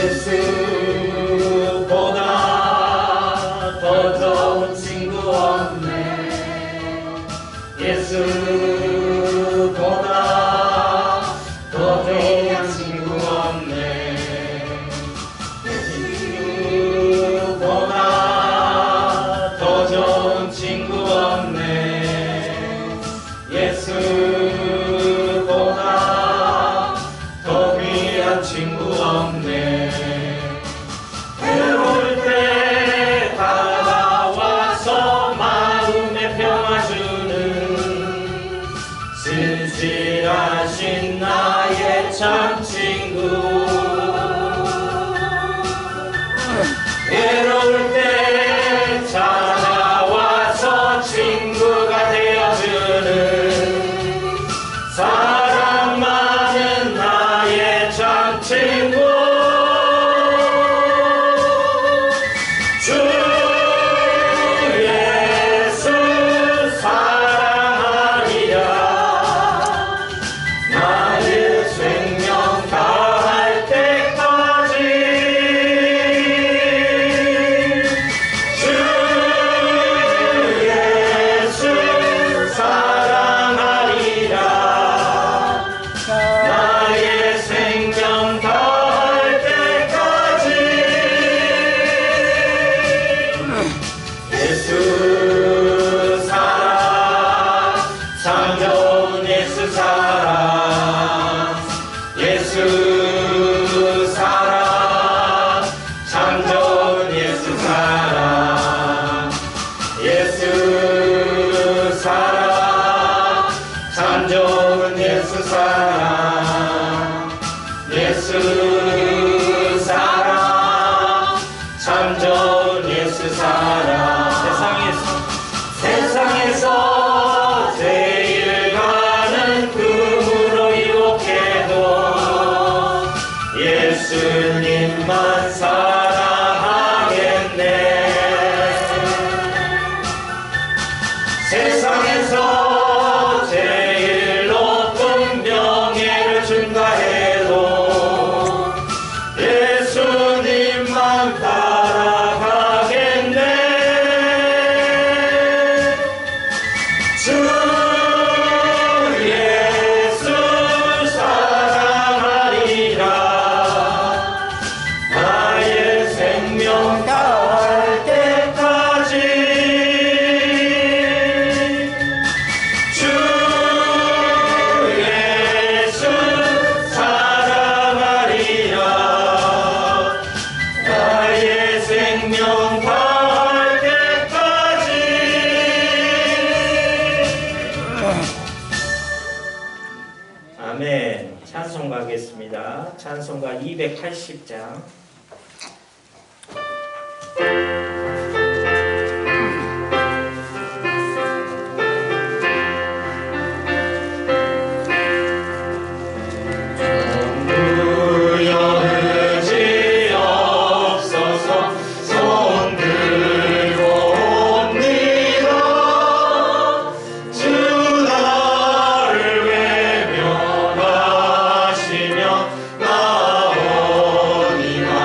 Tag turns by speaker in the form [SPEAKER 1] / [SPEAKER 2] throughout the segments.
[SPEAKER 1] 예수보다 더 좋은 친구 없네. 예수보다 더 좋은 친구 없네. 예수보다 더 좋은 친구 없네. 예수보다 더 귀한 친구 없네. 외로울 때 다가와서 마음에 평화 주는 진실하신 나의 참 친구. 외로울 때 찾아와서 친구가 되어주는 사랑 많은 나의 참 친구. 주 예수 사랑하리라. 나의 생명 다할 때까지. 주 예수 사랑하리라. 나의 생명 다할 때까지. 예수 사랑, 참 좋은 예수 사랑. 예수 사랑, 참 좋은 예수 사랑. 예수 사랑, 참 좋은 예수 사랑. 예수 사랑, 참 좋은 예수 사랑. 세상에서 제일 가는 금으로 유혹해도 예수님만 사랑하겠네. 세상에서 제일 높은 명예를 준다 해도 예수님만 따라가겠네. 주 예수 사랑하리라. 나의 생명 다할 때까지. 주 예수 사랑하리라. 나의 생명 다할 때까지. 아멘. 찬송가 하겠습니다. 찬송가 280장. 의지 없어서 손 들고 옵니다. 주 나를 외면하시며 나오니만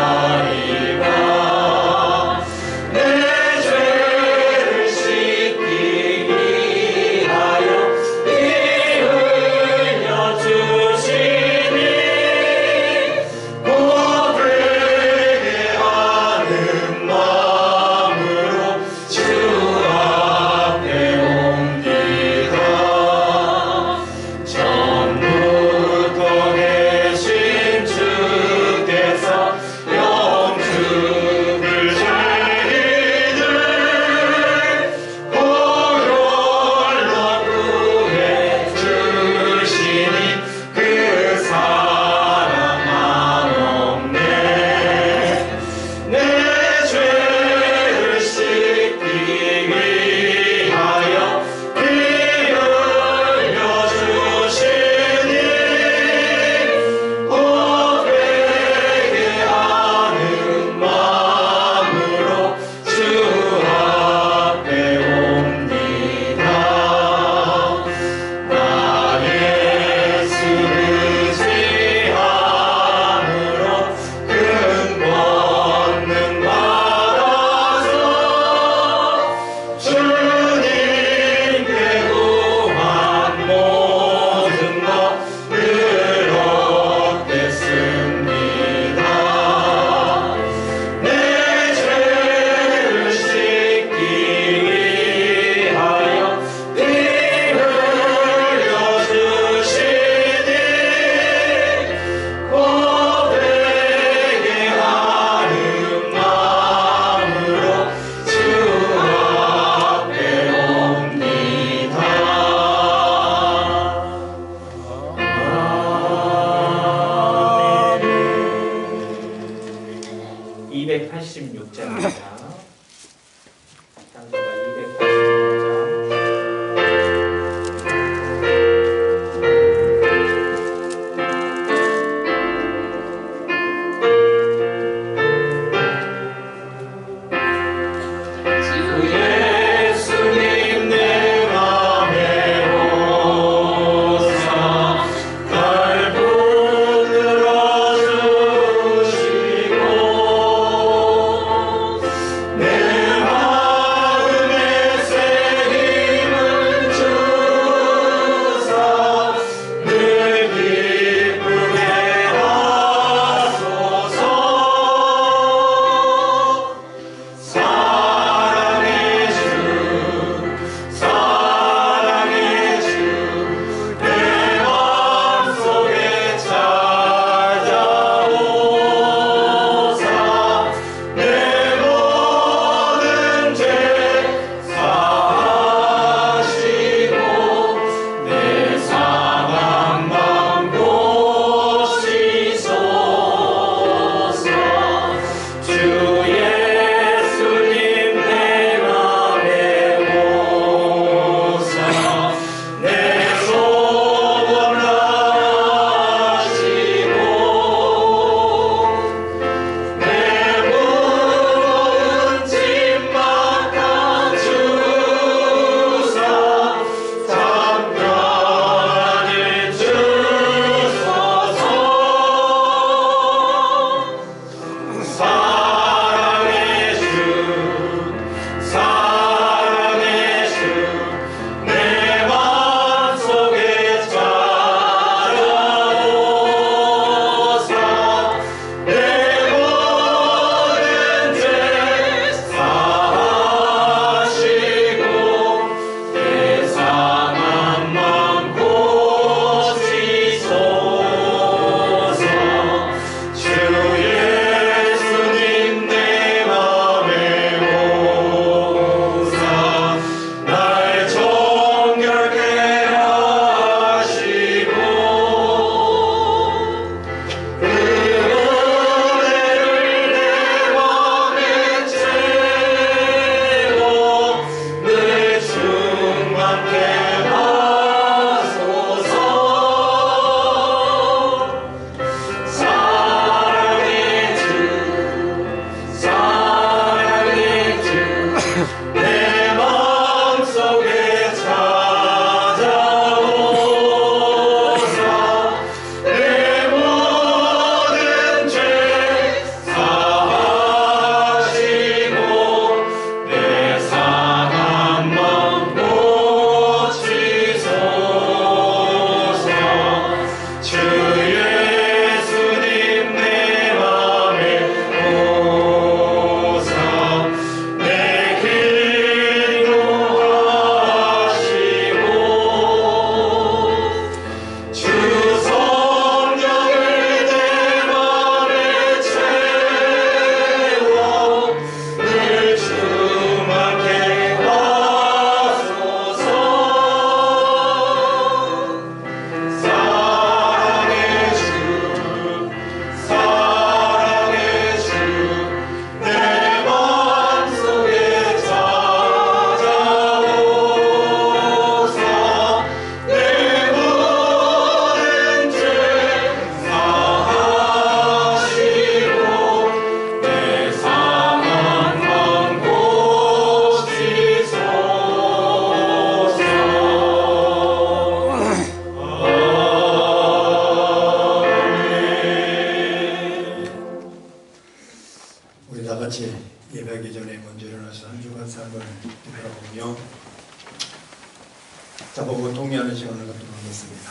[SPEAKER 2] 저보고 동의하는 시간을 갖도록 하겠습니다.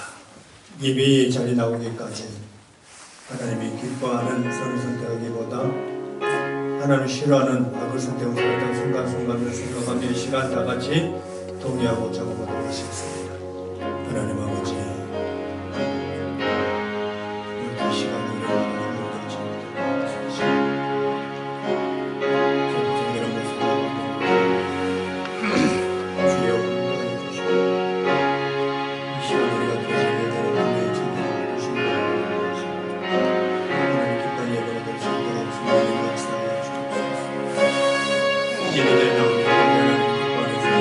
[SPEAKER 2] 예배의 자리 나오기까지 하나님이 기뻐하는 선을 선택하기보다 하나님이 싫어하는 악을 선택하는 순간순간을 생각하며 이 시간 다같이 동의하고 적어보도록 하시겠습니다. 하나님 아버지, 이렇게 시간을 하나님을 정결한 모습으로 주여 공부해 주시고 이 시간 우리가 드리는 예배를 정결한 주시고 하나님 기쁜 예배가 될 수 있도록 주님의 역사에 주옵소서. 예배에 나오는 하나님 기뻐하는 주님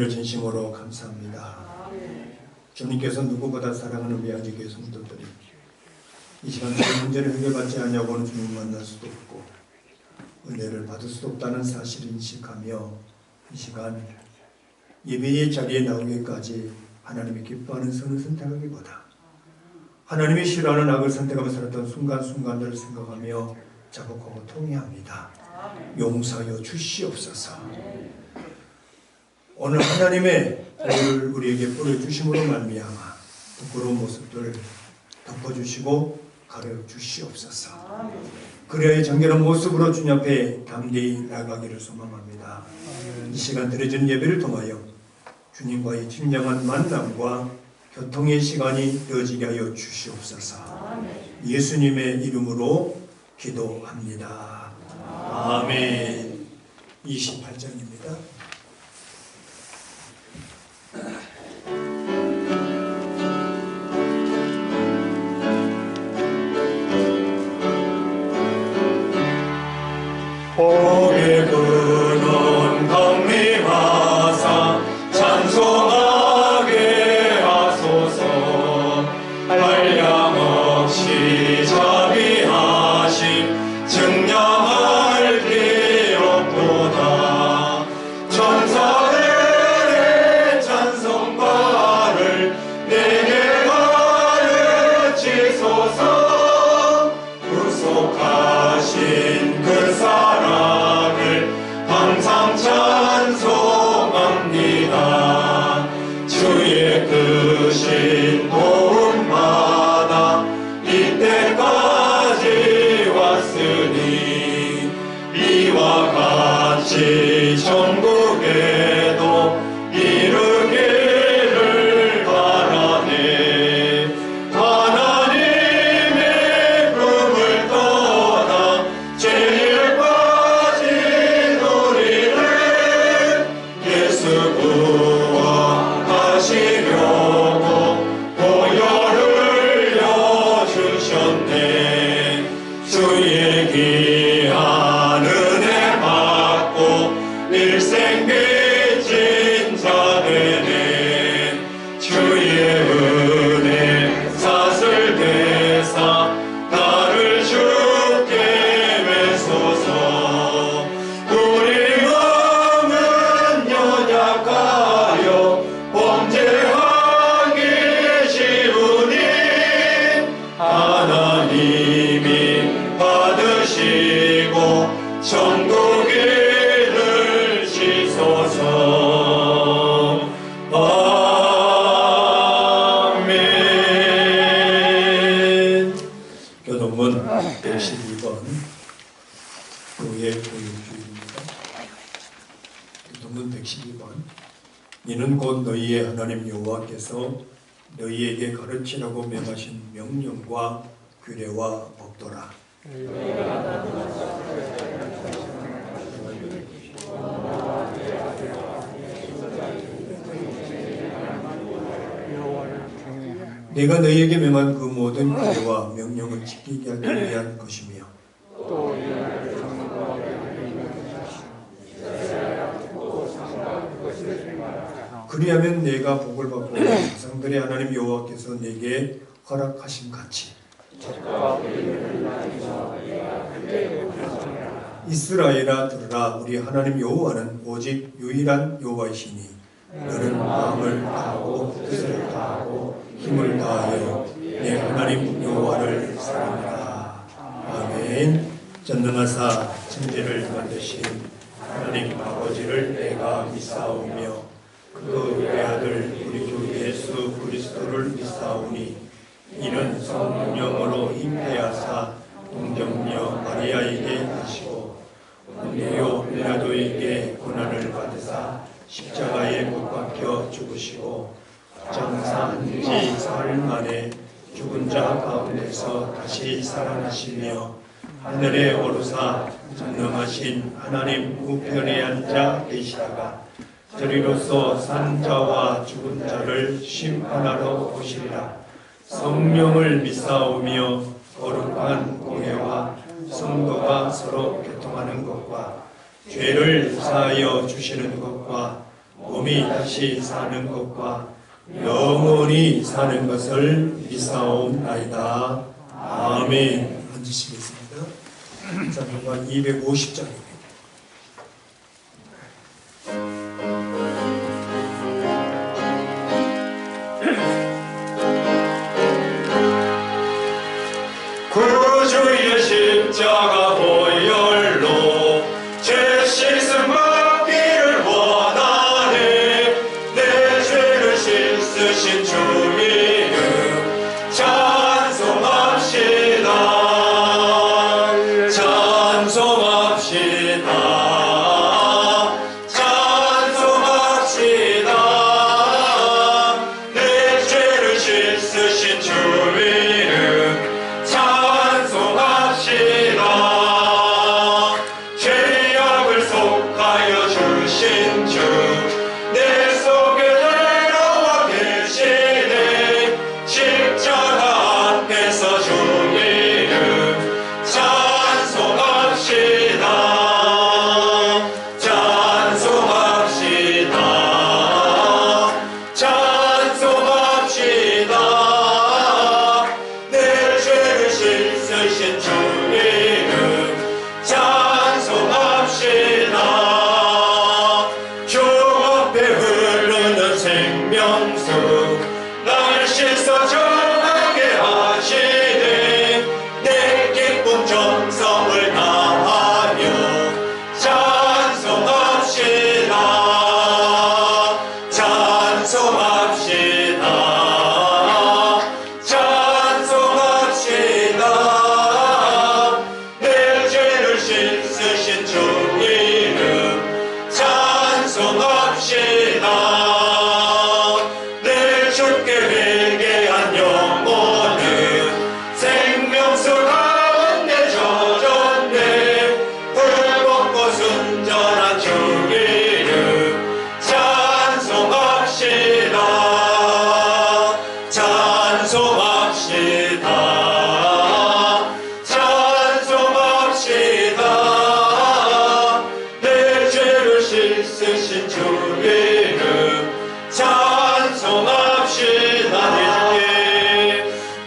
[SPEAKER 2] 진심으로 감사합니다. 주님께서 누구보다 사랑하는 우리 아직의 성도들이 이 시간 그 문제를 해결받지 않냐고는 주님 만날 수도 없고 은혜를 받을 수도 없다는 사실을 인식하며 이 시간 예배의 자리에 나오기까지 하나님이 기뻐하는 선을 선택하기보다 하나님이 싫어하는 악을 선택하며 살았던 순간순간들을 생각하며 자복하고 통회합니다. 용서하여 주시옵소서. 오늘 하나님의 복을 우리에게 뿌려주심으로 말미암아 부끄러운 모습들을 덮어주시고 가려주시옵소서. 그래야 정결한 모습으로 주님 앞에 담대히 나가기를 소망합니다. 이 시간 드려진 예배를 통하여 주님과의 진정한 만남과 교통의 시간이 되어지게 하여 주시옵소서. 예수님의 이름으로 기도합니다. 아멘. 28장입니다.
[SPEAKER 1] 복의 근원 강림하사 찬송하게 하소서. 한량없이 자비하심 증량할 길 없도다. 천사들의 찬송가를 내게 가르치소서. 구속하신 그 사랑을 항상 찬송합니다. 주의 크신 도움받아 이때까지 왔으니 이와 같이 천국에도 이르기를 바라네. 하나님의 품을 떠나 죄에 빠진 우리를 예수 구원하시려고 보혈을 흘려주셨네. 주의 귀한 은혜 받고 일생 빚진 자 되네. 주의 은혜 사슬 대사 나를 주께 매소서. 우리 마음은 연약하여 범죄하기 쉬우니 하나님이 받으시고 천국 이르시소서. 아멘.
[SPEAKER 2] 교동문 112번 교회 교육주의입니다. 교동문 112번 이는 곧 너희의 하나님 여호와께서 너희에게 가르치라고 명하신 명령과 규례와 법도라. 내가 너희에게 명한 그 모든 규례와 명령을 지키게 하기 위한 것이며 그리하면 내가 복을 받고 조상들의 하나님 여호와께서 내게 허락하신 같이 이스라엘아 들으라. 우리 하나님 여호와는 오직 유일한 여호와이시니 너는 마음을 다하고 뜻을 다하고 힘을 다하여 내 하나님 여호와를 사랑하라. 아멘. 전능하사 천지를 만드신 하나님 아버지를 내가 믿사오며 그 외아들 우리 주 예수 그리스도를 믿사오니 이는 성령으로 잉태하사 동정녀 마리아에게 하시고 본디오 빌라도에게 고난을 받으사 십자가에 못 박혀 죽으시고 장사한 지 사흘 만에 죽은 자 가운데서 다시 살아나시며 하늘에 오르사 전능하신 하나님 우편에 앉아 계시다가 저리로서 산 자와 죽은 자를 심판하러 오시리라. 성령을 믿사오며 거룩한 공회와 성도가 서로 교통하는 것과 죄를 사하여 주시는 것과 몸이 다시 사는 것과 영원히 사는 것을 믿사옵나이다. 아멘. 앉으시겠습니다. 찬송가 250장입니다.
[SPEAKER 1] 구주의 십자가 보혈로 죄 씻음 받기를 원하네. 내 죄를 씻으신 주 이름 찬송합시다. 찬송합시다. 찬송합시다. 내 죄를 씻으신 주 이름 찬송합시다. 죄악을 속하여 주신 주 내 속에 내려와 계시네. 십자가 앞에서 주 이름 찬송합시다. 찬송합시다. 찬송합시다. 내 죄를 씻으신 주 이름 찬송합시다. 주 앞에 흐르는 생명수 날 씻어 정하게 하시네. 내 기쁨 정성을 다하며 찬송합시다. 찬송합시다. 찬송합시다. 내 죄를 씻으신 주 이름 찬송합시다. 내 주께 회개한 영혼은 생명수 가운데 젖었네. 붉었고 순전한 주 이름 찬송합시다. 찬송합시다. 찬송합시다. 내 죄를 씻으신 주 이름 찬송합시다.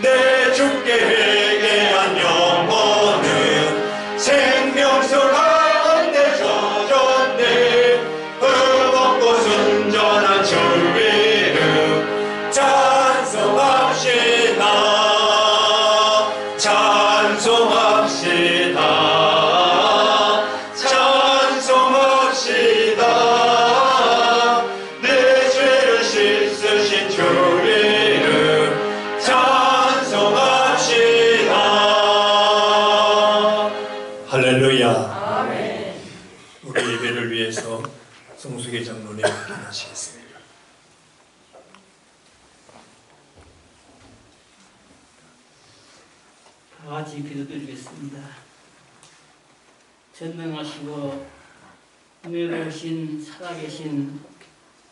[SPEAKER 1] 내 주께 회개한 영혼은 생명수 가운데 젖었네. 흠없고 순전한 주 이름 찬송합시다. 찬송합시다. 찬송합시다. 내 죄를 씻으신 주 이름 찬송합시다.
[SPEAKER 2] 할렐루야. 아멘. 우리 예배를 위해서 송수계 장로님 기도하시겠습니다.
[SPEAKER 3] 다 같이 기도드리겠습니다. 전능하시고 은혜로우신 살아계신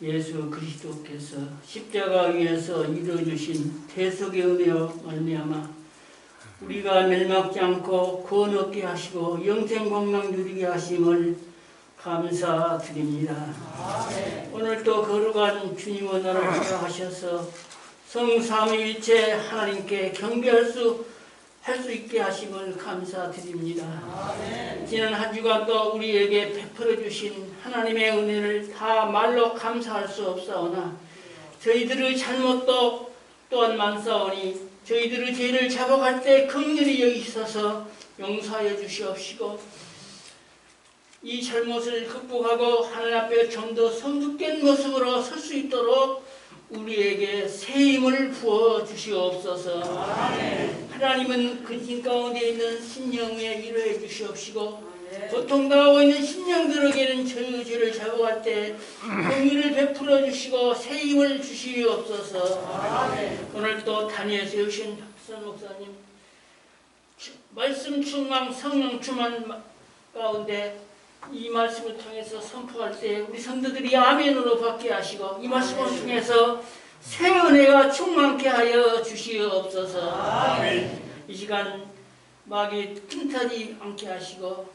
[SPEAKER 3] 예수 그리스도께서 십자가 위에서 이루어주신 대속의 은혜와 말미암아 우리가 멸망치 않고 구원 얻게 하시고 영생 공명 누리게 하심을 감사드립니다. 오늘 또 거룩한 주님의 날을 허락하셔서 성삼위일체 하나님께 경배할 수 할 수 있게 하심을 감사드립니다. 지난 한 주간 또 우리에게 베풀어 주신 하나님의 은혜를 다 말로 감사할 수 없사오나 저희들의 잘못도 또한 많사오니 저희들의 죄를 잡아갈 때 긍휼히 여기셔서 용서하여 주시옵시고 이 잘못을 극복하고 하나님 앞에 좀 더 성숙된 모습으로 설 수 있도록 우리에게 새 힘을 부어 주시옵소서. 하나님은 근심 가운데 있는 심령에 위로해 주시옵시고 고통당하고 있는 심령들에게는 저희 죄를 잡아갈 때 긍휼을 베풀어 주시고 새 힘을 주시옵소서. 오늘 또 단위에 세우신 박선 목사님 말씀 충만 성령 충만 가운데 이 말씀을 통해서 선포할 때 우리 성도들이 아멘으로 받게 하시고 이 말씀을 통해서 새 은혜가 충만케 하여 주시옵소서. 아멘. 이 시간 마귀 틈타지 않게 하시고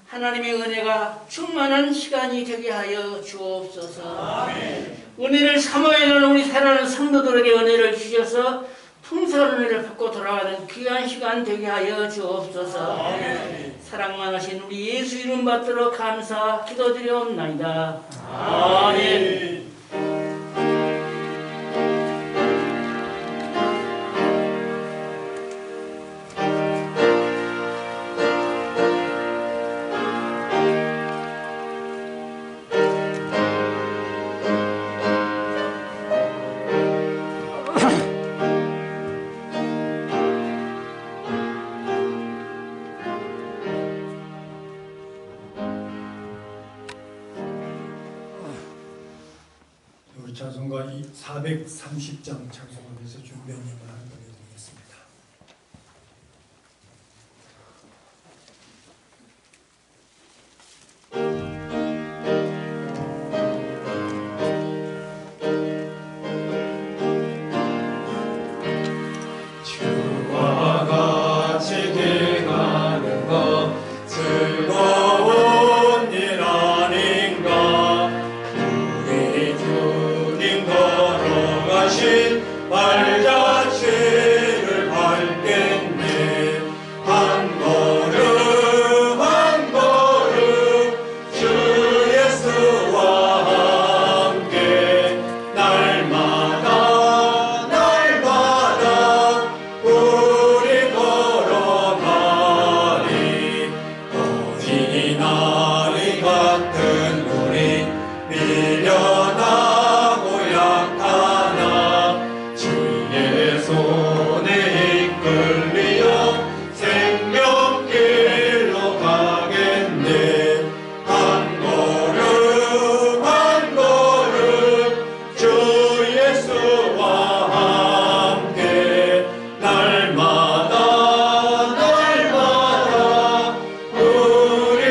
[SPEAKER 3] 하나님의 은혜가 충만한 시간이 되게 하여 주옵소서. 아멘. 은혜를 사모하는 우리 사랑하는 성도들에게 은혜를 주셔서 풍성한 은혜를 받고 돌아가는 귀한 시간 되게 하여 주옵소서. 아멘. 사랑 많으신 우리 예수 이름 받들어 감사 기도드리옵나이다. 아멘.
[SPEAKER 2] 우리 찬송가 430장 찬송하면서 준비님을 한 번에 드리겠습니다.
[SPEAKER 1] 주와 같이 행하는 것 즐거운 일 아닌가. 우리 주님 걸어가신 발자취를 밟겠네. 한 걸음 한 걸음 주 예수와 함께 날마다 우리 걸어가리. 어린아이 같은 우리 미련하고 약하나 주의 손에 이끌리어 생명길로 가겠네. 한 걸음 한 걸음 주 예수와 함께 날마다 우리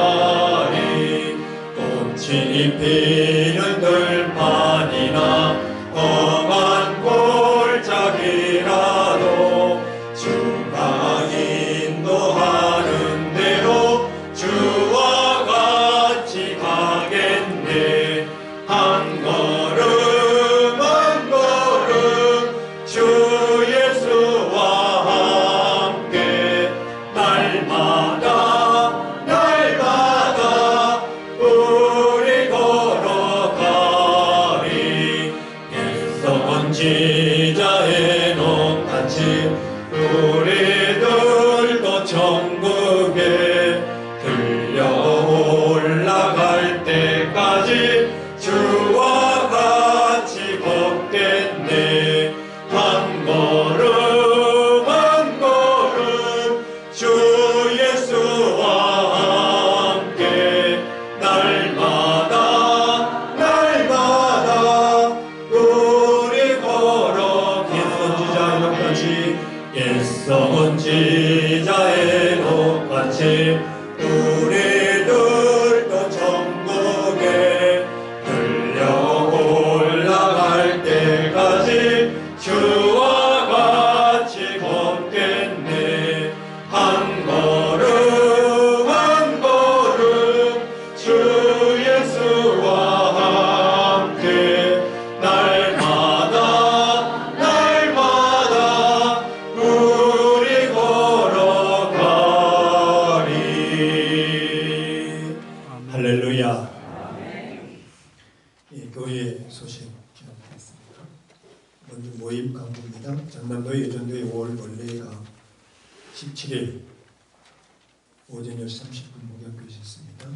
[SPEAKER 1] 걸어가리. 꽃이 피는 들판이나 험한 골짜기라도 주가 인도하는 대로 주와 같이 가겠네. 한 걸음 한 걸음 주 예수와 함께 날마다 우리 걸어가리. 선지자의 높같이 우리들도 천국에 들려 올라갈 때까지 주와 같이 걷겠네. 한 걸음 한 걸음 주 예수
[SPEAKER 2] 7일 오전 10시 30분 목양교시 있습니다.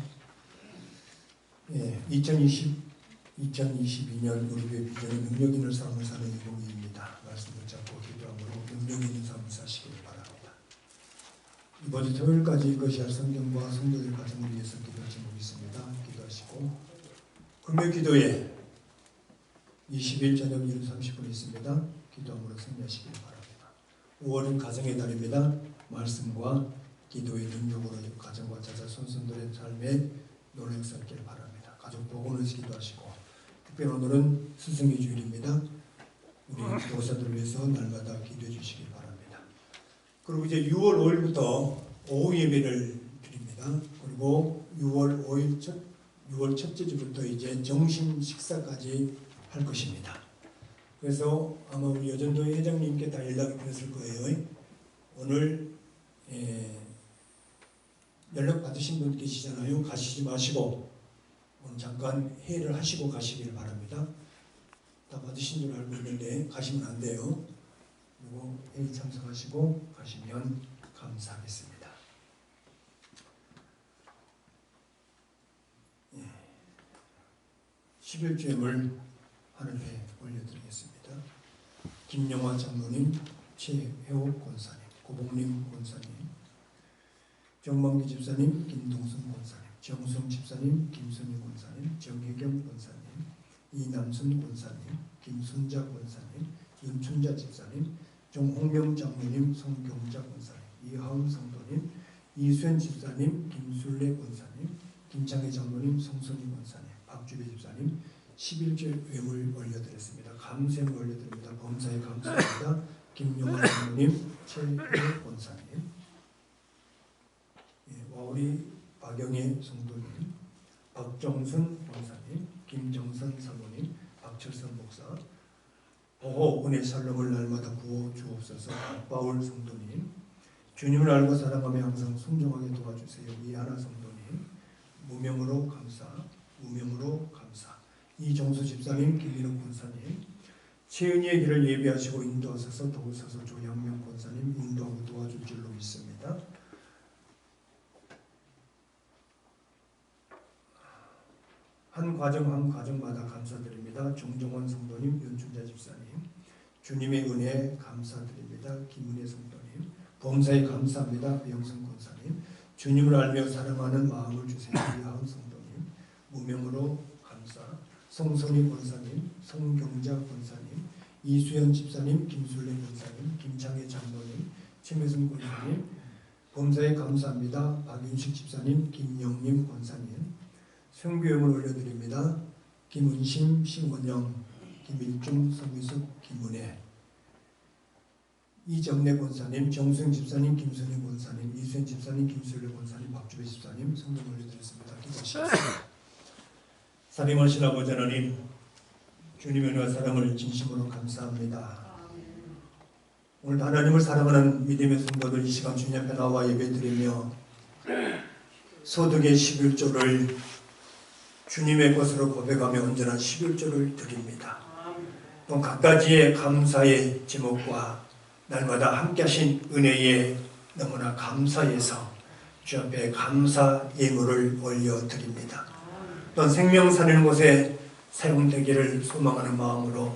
[SPEAKER 2] 2022년 우리 교회 비전은 능력 있는 삶을 사는 이봉희입니다. 말씀 붙잡고 기도함으로 능력 있는 삶을 사시길 바랍니다. 이번 주 토요일까지 이것이 할 성경과 성도들 가정을 위해서 기도할 제목이 있습니다. 기도하시고 금요 기도에 20일 저녁 7시 30분 있습니다. 기도함으로 승리하시길 바랍니다. 5월은 가정의 달입니다. 말씀과 기도의 능력으로 가정과 자자 손손들의 삶에 노력 쌓기를 바랍니다. 가족 복원을 기도하시고 특별히 오늘은 스승의 주일입니다. 우리 교사들을 위해서 날마다 기도해 주시기 바랍니다. 그리고 이제 6월 5일부터 오후 예배를 드립니다. 그리고 6월 첫째 주부터 이제 점심 식사까지 할 것입니다. 그래서 아마 우리 여전도회 회장님께 다 연락이 드렸을 거예요. 오늘 연락 받으신 분 계시잖아요. 가시지 마시고 오늘 잠깐 회의를 하시고 가시기를 바랍니다. 다 받으신 줄 알고 있는데 가시면 안 돼요. 그리고 회의 참석하시고 가시면 감사하겠습니다. 11주임을 하늘에 올려드리겠습니다. 김영화 장로님, 최혜옥 권사님, 고복림 권사님, 정만기 집사님, 김동순 권사님, 정성 집사님, 김선희 권사님, 정혜경 권사님, 이남순 권사님, 김순자 권사님, 윤춘자 집사님, 정홍명 장로님, 송경자 권사님, 이하은 성도님, 이수연 집사님, 김술래 권사님, 김창희 장로님, 송선희 권사님, 박주배 집사님 11절 외물 올려드렸습니다. 감사를 올려드립니다. 범사에 감사합니다. 김용환 장로님, 최혜옥 권사님, 와우리 박영애 성도님, 박정순 권사님, 김정선 사모님, 박철선 목사, 보호 은혜 살롱을 날마다 구호 주옵소서. 박바울 성도님, 주님을 알고 사랑하며 항상 순종하게 도와주세요. 이하나 성도님, 무명으로 감사, 무명으로 감사. 이종수 집사님, 김민욱 권사님, 최은희의 길을 예비하시고 인도하셔서 도우셔서 조양명 권사님 인도하고 도와줄 줄로 믿습니다. 한 과정마다 감사드립니다. 정정원 성도님, 윤춘자 집사님, 주님의 은혜 감사드립니다. 김은혜 성도님, 범사에 감사합니다. 배영선 권사님, 주님을 알며 사랑하는 마음을 주세요. 이하은 성도님, 무명으로 감사. 송선희 권사님, 송경자 권사님, 이수연 집사님, 김술래 권사님, 김창혜 장로님, 최매순 권사님, 범사에 감사합니다. 박윤식 집사님, 김영림 권사님, 성교염을 올려드립니다. 김은심, 신원영, 김일중, 성미숙, 김은혜, 이정래 권사님, 정수영 집사님, 김선희 권사님, 이수연 집사님, 김술래 권사님, 박주배 집사님 성경 올려드렸습니다. 기도하시겠습니다. 살림하신 아버지 하나님, 주님의 은혜와 사랑을 진심으로 감사합니다. 오늘 하나님을 사랑하는 믿음의 성도들 이 시간 주님 앞에 나와 예배드리며 소득의 11조를 주님의 것으로 고백하며 언제나 11조를 드립니다. 또 각가지의 감사의 제목과 날마다 함께 하신 은혜에 너무나 감사해서 주 앞에 감사 예물을 올려드립니다. 또 생명 사는 곳에 사용되기를 소망하는 마음으로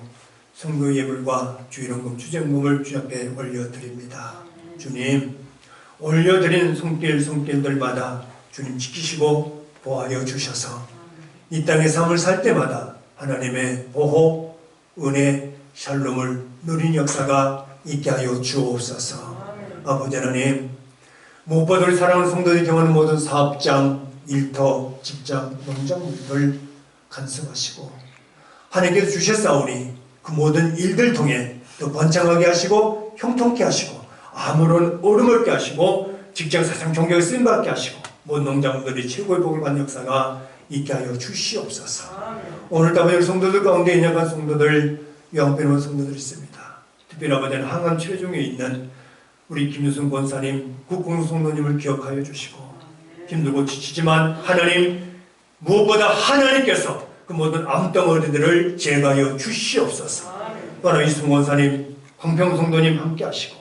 [SPEAKER 2] 성교 예물과 주일원금 주정금을 주 앞에 올려드립니다. 주님, 올려드린 손길들마다 주님 지키시고 보호하여 주셔서 이 땅의 삶을 살 때마다 하나님의 보호, 은혜, 샬롬을 누린 역사가 있게 하여 주옵소서. 아버지 하나님, 무엇보다 사랑하는 성도들이 경험하는 모든 사업장, 일터, 직장, 농작물들 간섭하시고 하나님께서 주셨사오니 그 모든 일들 통해 더 번창하게 하시고 형통케 하시고 아무런 오름 없게 하시고 직장 사상 종교에 쓰임받게 하시고 모든 농작물들이 최고의 복을 받는 역사가 있게 하여 주시옵소서. 오늘 아버지 성도들 가운데 인약한 성도들, 요양병원 성도들 있습니다. 특별히 아버지는 항암 치료 중에 있는 우리 김유순 권사님, 국공수 성도님을 기억하여 주시고 힘들고 지치지만 하나님, 무엇보다 하나님께서 그 모든 암덩어리들을 제거하여 주시옵소서. 또한 이승 권사님, 광평 성도님 함께 하시고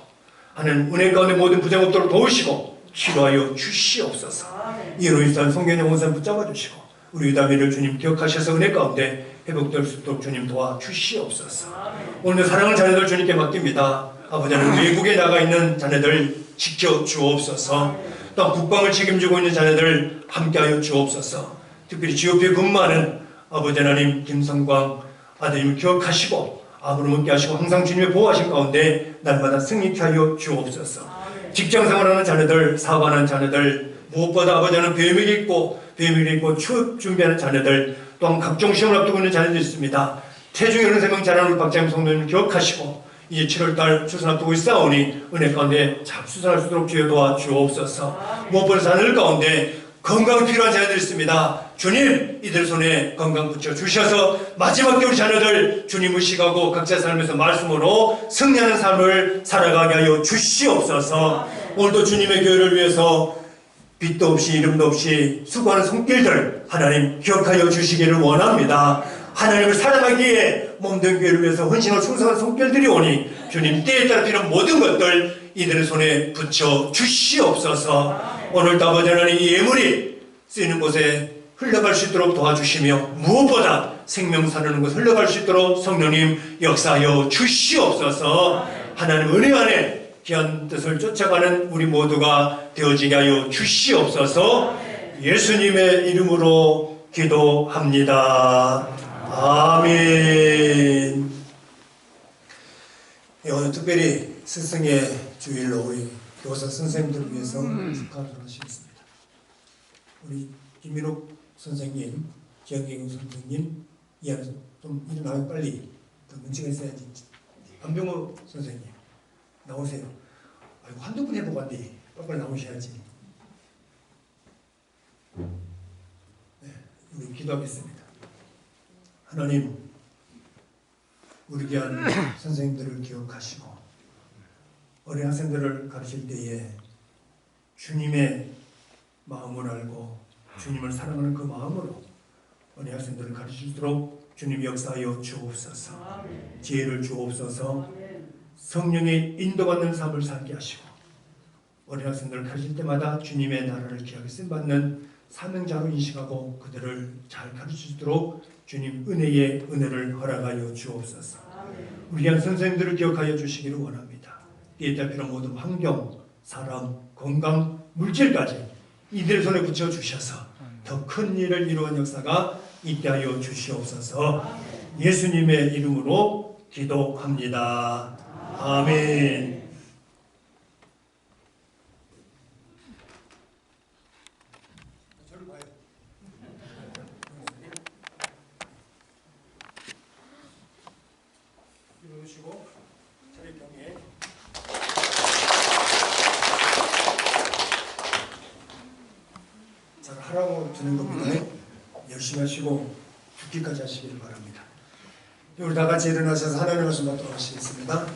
[SPEAKER 2] 하나님 은혜 가운데 모든 부정 없도록 도우시고 치료하여 주시옵소서. 이로 일단 송견영 원사님 붙잡아 주시고 우리 유다미를 주님 기억하셔서 은혜 가운데 회복될 수 있도록 주님 도와주시옵소서. 오늘도 사랑하는 자녀들 주님께 맡깁니다. 아버지 하나님 외국에 나가 있는 자녀들 지켜주옵소서. 또 국방을 책임지고 있는 자녀들 함께하여 주옵소서. 특별히 GOP에 근무하는 아버지 하나님 김성광 아드님을 기억하시고 아버님 함께 하시고 항상 주님의 보호하신 가운데 날마다 승리케 하여 주옵소서. 직장 생활하는 자녀들, 사업하는 자녀들, 무엇보다 아버지 하나님 배움이 있고 취업 준비하는 자녀들, 또한 각종 시험을 앞두고 있는 자녀들이 있습니다. 태중에 어른 세명 자녀를 박자임 성도님을 기억하시고 이제 7월달 출산 앞두고 있사오니 은혜 가운데 잡수산할 수 있도록 기회 도와주옵소서. 무엇보다 자녀들 가운데 건강이 필요한 자녀들이 있습니다. 주님 이들 손에 건강 붙여주셔서 마지막 우리 자녀들 주님 의식하고 각자 삶에서 말씀으로 승리하는 삶을 살아가게 하여 주시옵소서. 오늘도 주님의 교회를 위해서 빛도 없이 이름도 없이 수고하는 손길들 하나님 기억하여 주시기를 원합니다. 하나님을 사랑하기에 몸된 교회를 위해서 헌신하고 충성한 손길들이 오니 주님 때에 따라 필요한 모든 것들 이들의 손에 붙여 주시옵소서. 오늘도 아버지 하나님 이 예물이 쓰이는 곳에 흘러갈 수 있도록 도와주시며 무엇보다 생명 사는 곳 흘러갈 수 있도록 성령님 역사하여 주시옵소서. 하나님 은혜 안에 귀한 뜻을 쫓아가는 우리 모두가 되어지게 하여 주시옵소서. 예수님의 이름으로 기도합니다. 아멘. 오늘 특별히 스승의 주일로 우리 교사 선생님들을 위해서 축하를 하시겠습니다. 우리 김민욱 선생님, 기영경 선생님, 좀 일어나요 빨리. 더 문제가 있어야지. 안병호 선생님 나오세요. 아이고 한두 분 해보고 왔니? 빨리 나오셔야지. 네, 우리 기도하겠습니다. 하나님, 우리 귀한 선생님들을 기억하시고 어린 학생들을 가르칠 때에 주님의 마음을 알고 주님을 사랑하는 그 마음으로 어린 학생들을 가르치도록 주님 역사하여 주옵소서. 지혜를 주옵소서. 성령의 인도받는 삶을 살게 하시고 어린 학생들을 가르칠 때마다 주님의 나라를 귀하게 쓰임받는 사명자로 인식하고 그들을 잘 가르치도록 주님 은혜의 은혜를 허락하여 주옵소서. 우리 한 선생님들을 기억하여 주시기를 원합니다. 때에 따라 필요한 모든 환경, 사람, 건강, 물질까지 이들의 손에 붙여 주셔서 더 큰 일을 이루는 역사가 있게 하여 주시옵소서. 예수님의 이름으로 기도합니다. 아멘. 이러시고 자리 경에 잘 하라고 주는 겁니다. 열심히 하시고 죽기까지 하시기를 바랍니다. 우리 다 같이 일어나셔서 하나님의 말씀 받도록 하시겠습니다.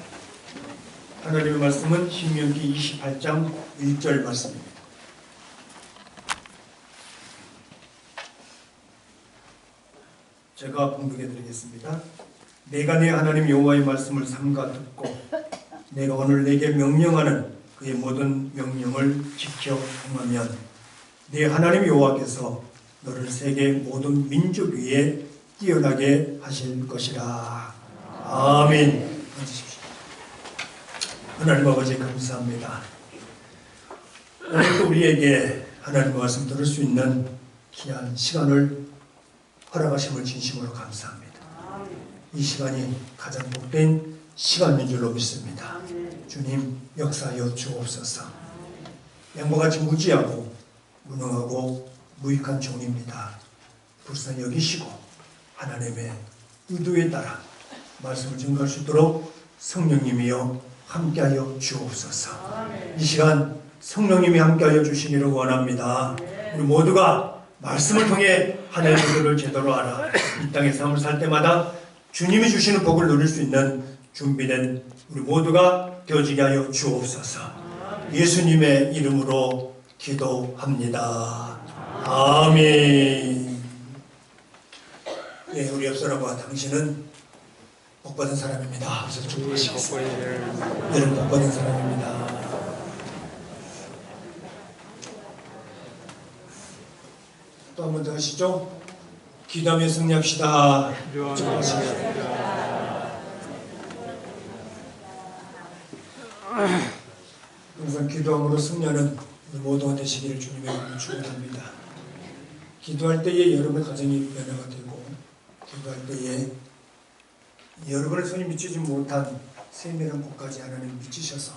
[SPEAKER 2] 하나님의 말씀은 신명기 28장 1절 말씀입니다. 제가 봉독해 드리겠습니다. 내가 내 하나님 여호와의 말씀을 삼가 듣고 내가 오늘 내게 명령하는 그의 모든 명령을 지켜 행하면 내 하나님 여호와께서 너를 세계 모든 민족 위에 뛰어나게 하실 것이라. 아멘. 앉으십시오. 하나님 아버지 감사합니다. 오늘도 우리에게 하나님의 말씀 들을 수 있는 귀한 시간을 허락하심을 진심으로 감사합니다. 이 시간이 가장 복된 시간인 줄로 믿습니다. 주님 역사하여 주옵소서. 양보같이 무지하고 무능하고 무익한 종입니다. 불쌍히 여기시고 하나님의 의도에 따라 말씀을 증거할 수 있도록 성령님이여 함께하여 주옵소서. 이 시간 성령님이 함께하여 주시기를 원합니다. 우리 모두가 말씀을 통해 하나님의 의도를 제대로 알아 이 땅의 삶을 살 때마다 주님이 주시는 복을 누릴 수 있는 준비된 우리 모두가 되어지게 하여 주옵소서. 예수님의 이름으로 기도합니다. 아멘. 네, 우리 옆사람과 당신은 복받은 사람입니다. 그래서 축복하시겠습니다. 여러분 복받은 사람입니다. 또 한 번 더 하시죠. 기도하며 승리합시다. 항상 기도함으로 승리하는 우리 모두가 되시기를 주님의 이름으로 축원합니다. 기도할 때에 여러분의 가정이 변화가 되고, 기도할 때에 여러분의 손이 미치지 못한 세밀한 곳까지 하나님 미치셔서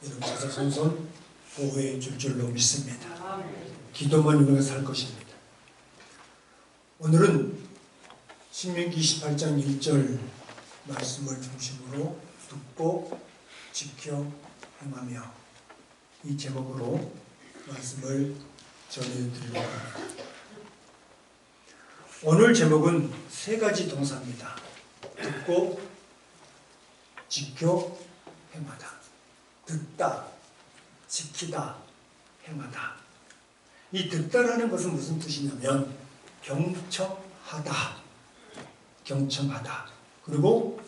[SPEAKER 2] 여러분 자석선손 보호해 줄 줄로 믿습니다. 기도만 우리가 살 것입니다. 오늘은 신명기 28장 1절 말씀을 중심으로 듣고 지켜 행하며 이 제목으로 말씀을 전해드리려고 합니다. 오늘 제목은 세 가지 동사입니다. 듣고 지켜 행하다. 듣다, 지키다, 행하다. 이 듣다라는 것은 무슨 뜻이냐면 경청하다, 경청하다. 그리고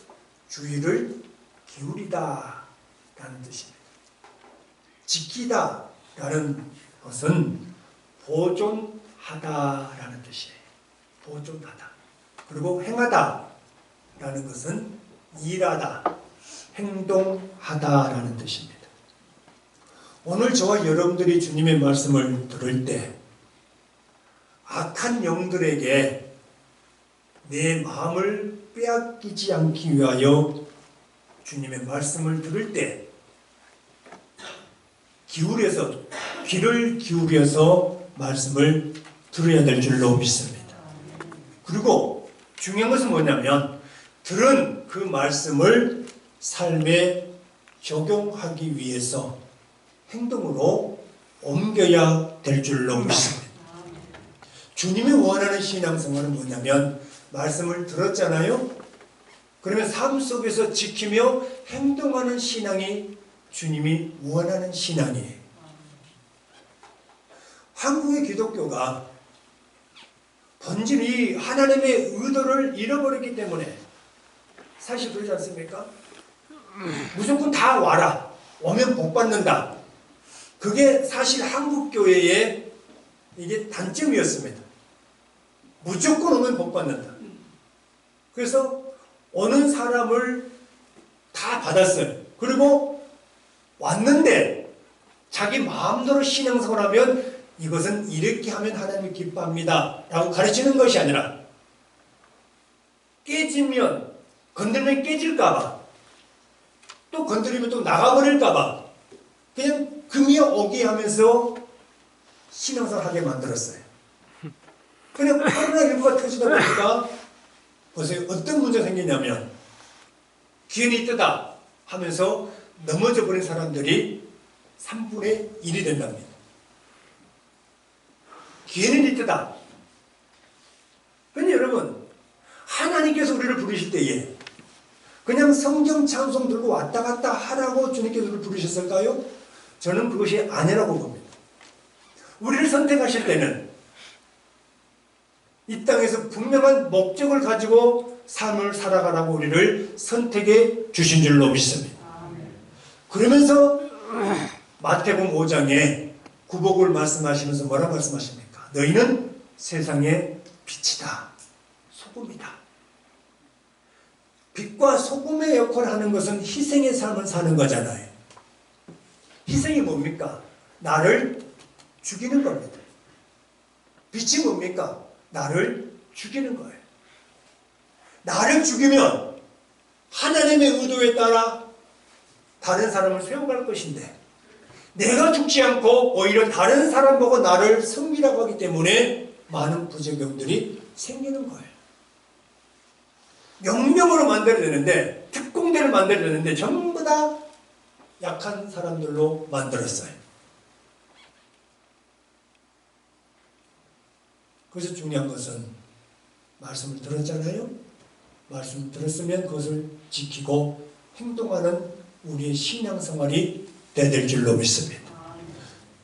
[SPEAKER 2] 주의를 기울이다 라는 뜻입니다. 지키다 라는 것은 보존하다 라는 뜻이에요. 보존하다. 그리고 행하다 라는 것은 일하다, 행동하다 라는 뜻입니다. 오늘 저와 여러분들이 주님의 말씀을 들을 때 악한 영들에게 내 마음을 빼앗기지 않기 위하여 주님의 말씀을 들을 때 귀를 기울여서 말씀을 들어야 될 줄로 믿습니다. 그리고 중요한 것은 뭐냐면 들은 그 말씀을 삶에 적용하기 위해서 행동으로 옮겨야 될 줄로 믿습니다. 주님이 원하는 신앙생활은 뭐냐면 말씀을 들었잖아요. 그러면 삶 속에서 지키며 행동하는 신앙이 주님이 원하는 신앙이에요. 한국의 기독교가 본질이 하나님의 의도를 잃어버렸기 때문에 사실 그러지 않습니까? 무조건 다 와라. 오면 복 받는다. 그게 사실 한국교회의 이게 단점이었습니다. 무조건 오면 복 받는다. 그래서 오는 사람을 다 받았어요. 그리고 왔는데 자기 마음대로 신앙생활 하면 이것은 이렇게 하면 하나님이 기뻐합니다 라고 가르치는 것이 아니라 깨지면 건들면 깨질까봐 또 건드리면 또 나가버릴까봐 그냥 금이 오게 하면서 신앙생활 하게 만들었어요. 그냥 코로나19가 터지다 보니까 보세요. 어떤 문제가 생기냐면 기운이 뜨다 하면서 넘어져 버린 사람들이 3분의 1이 된답니다. 기운이 뜨다. 근데 여러분 하나님께서 우리를 부르실 때에 그냥 성경 찬송 들고 왔다 갔다 하라고 주님께서 우리를 부르셨을까요? 저는 그것이 아니라고 봅니다. 우리를 선택하실 때는 이 땅에서 분명한 목적을 가지고 삶을 살아가라고 우리를 선택해 주신 줄로 믿습니다. 그러면서 마태복음 5장에 구복을 말씀하시면서 뭐라 말씀하십니까? 너희는 세상의 빛이다. 소금이다. 빛과 소금의 역할을 하는 것은 희생의 삶을 사는 거잖아요. 희생이 뭡니까? 나를 죽이는 겁니다. 빛이 뭡니까? 나를 죽이는 거예요. 나를 죽이면 하나님의 의도에 따라 다른 사람을 세워갈 것인데 내가 죽지 않고 오히려 다른 사람 보고 나를 섬기라고 하기 때문에 많은 부작용들이 생기는 거예요. 명령으로 만들어야 되는데 특공대를 만들어야 되는데 전부 다 약한 사람들로 만들었어요. 그래서 중요한 것은 말씀을 들었잖아요. 말씀을 들었으면 그것을 지키고 행동하는 우리의 신앙생활이 돼야 될 줄로 믿습니다.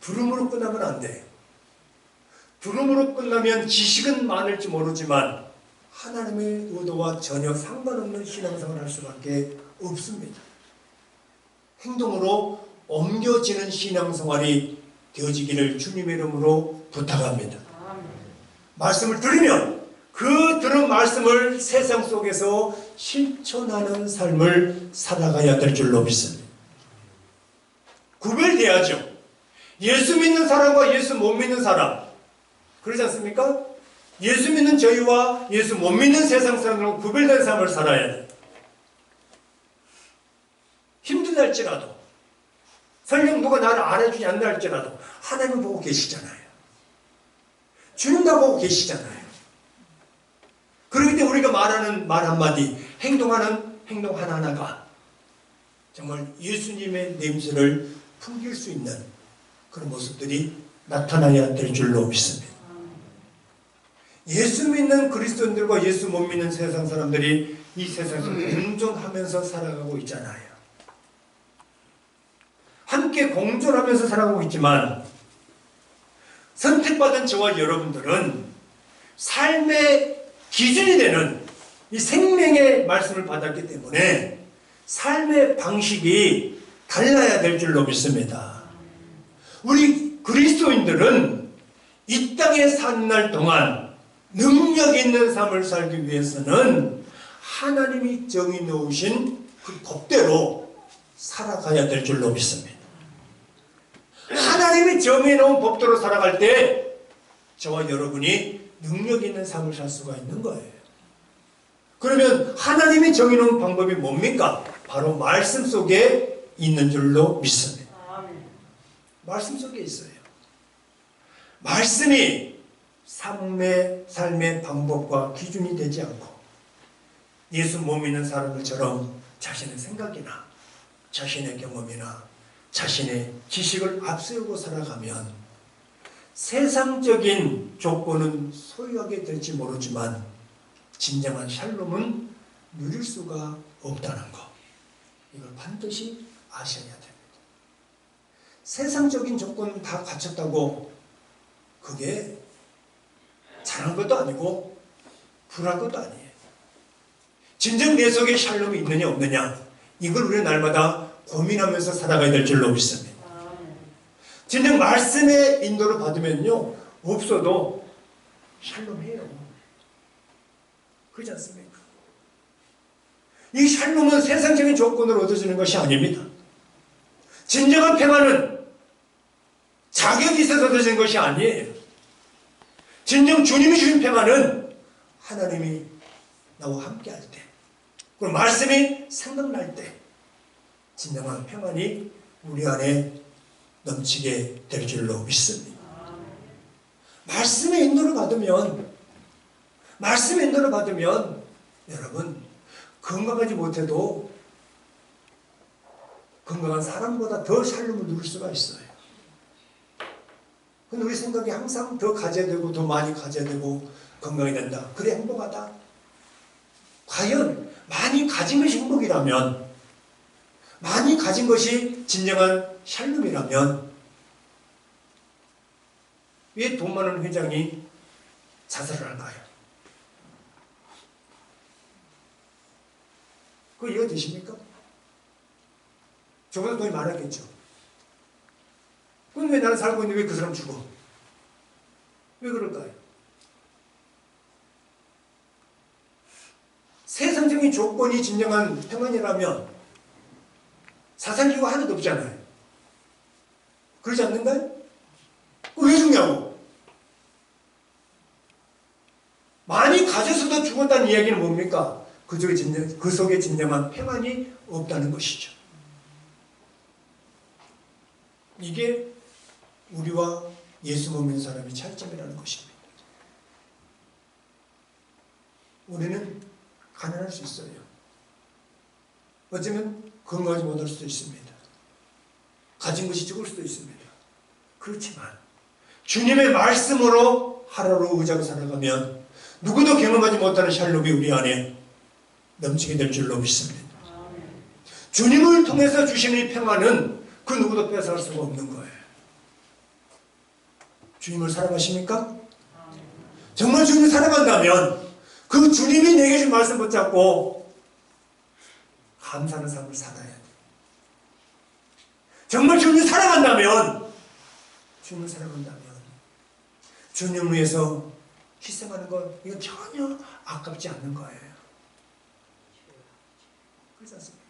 [SPEAKER 2] 들음으로 끝나면 안 돼요. 들음으로 끝나면 지식은 많을지 모르지만 하나님의 의도와 전혀 상관없는 신앙생활을 할 수밖에 없습니다. 행동으로 옮겨지는 신앙생활이 되어지기를 주님의 이름으로 부탁합니다. 말씀을 들으면 그 들은 말씀을 세상 속에서 실천하는 삶을 살아가야 될 줄로 믿습니다. 구별돼야죠. 예수 믿는 사람과 예수 못 믿는 사람, 그러지 않습니까? 예수 믿는 저희와 예수 못 믿는 세상 사람들은 구별된 삶을 살아야 돼요. 힘들다 할지라도, 설령 누가 나를 안 해주지 않는다 할지라도 하나님을 보고 계시잖아요. 주님 다 보고 계시잖아요. 그렇기 때문에 우리가 말하는 말 한마디, 행동하는 행동 하나하나가 정말 예수님의 냄새를 풍길 수 있는 그런 모습들이 나타나야 될 줄로 믿습니다. 예수 믿는 그리스도인들과 예수 못 믿는 세상 사람들이 이 세상에서 공존하면서 살아가고 있잖아요. 함께 공존하면서 살아가고 있지만 선택받은 저와 여러분들은 삶의 기준이 되는 이 생명의 말씀을 받았기 때문에 삶의 방식이 달라야 될 줄로 믿습니다. 우리 그리스도인들은 이 땅에 사는 날 동안 능력 있는 삶을 살기 위해서는 하나님이 정해 놓으신 그 법대로 살아가야 될 줄로 믿습니다. 하나님이 정해 놓은 법대로 살아갈 때 저와 여러분이 능력 있는 삶을 살 수가 있는 거예요. 그러면 하나님이 정해 놓은 방법이 뭡니까? 바로 말씀 속에 있는 줄로 믿습니다. 말씀 속에 있어요. 말씀이 삶의 방법과 기준이 되지 않고 예수 못 믿는 사람들처럼 자신의 생각이나 자신의 경험이나 자신의 지식을 앞세우고 살아가면 세상적인 조건은 소유하게 될지 모르지만 진정한 샬롬은 누릴 수가 없다는 것, 이걸 반드시 아셔야 됩니다. 세상적인 조건은 다 갖췄다고 그게 잘한 것도 아니고 불한 것도 아니에요. 진정 내 속에 샬롬이 있느냐 없느냐, 이걸 우리는 날마다 고민하면서 살아가야 될 줄로 믿습니다. 진정 말씀의 인도를 받으면요, 없어도 샬롬해요. 그렇지 않습니까? 이 샬롬은 세상적인 조건으로 얻어지는 것이 아닙니다. 진정한 평안은 자격이 있어서 얻어지는 것이 아니에요. 진정 주님이 주신 평안은 하나님이 나와 함께 할 때, 그리고 말씀이 생각날 때 진정한 평안이 우리 안에 넘치게 될 줄로 믿습니다. 말씀의 인도를 받으면 여러분, 건강하지 못해도 건강한 사람보다 더 샬롬을 누릴 수가 있어요. 근데 우리 생각이 항상 더 가져야 되고 더 많이 가져야 되고 건강이 된다, 그래 행복하다. 과연 많이 가진 것이 행복이라면, 많이 가진 것이 진정한 샬롬이라면 왜 돈 많은 회장이 자살을 할까요? 그거 이해되십니까? 저보다 돈이 많았겠죠. 그럼 왜 나는 살고 있는데 왜 그 사람 죽어? 왜 그럴까요? 세상적인 조건이 진정한 평안이라면 사상기가 하나도 없잖아요. 그러지 않는가요? 왜 죽냐고? 많이 가져서도 죽었다는 이야기는 뭡니까? 그 속에 진정한 평안이 없다는 것이죠. 이게 우리와 예수 못 믿는 사람의 차이점이라는 것입니다. 우리는 가난할 수 있어요. 어쩌면 건강하지 못할 수도 있습니다. 가진 것이 적을 수도 있습니다. 그렇지만 주님의 말씀으로 하루로 의지하고 살아가면 누구도 경험하지 못하는 샬롬이 우리 안에 넘치게 될 줄로 믿습니다. 주님을 통해서 주시는 이 평안은 그 누구도 뺏어갈 수가 없는 거예요. 주님을 사랑하십니까? 정말 주님을 사랑한다면 그 주님이 내게 준 말씀 붙잡고 감사하는 삶을 살아야 돼. 정말 주님을 사랑한다면 주님을 위해서 희생하는 것, 이건 전혀 아깝지 않는 거예요. 그렇지 않습니까?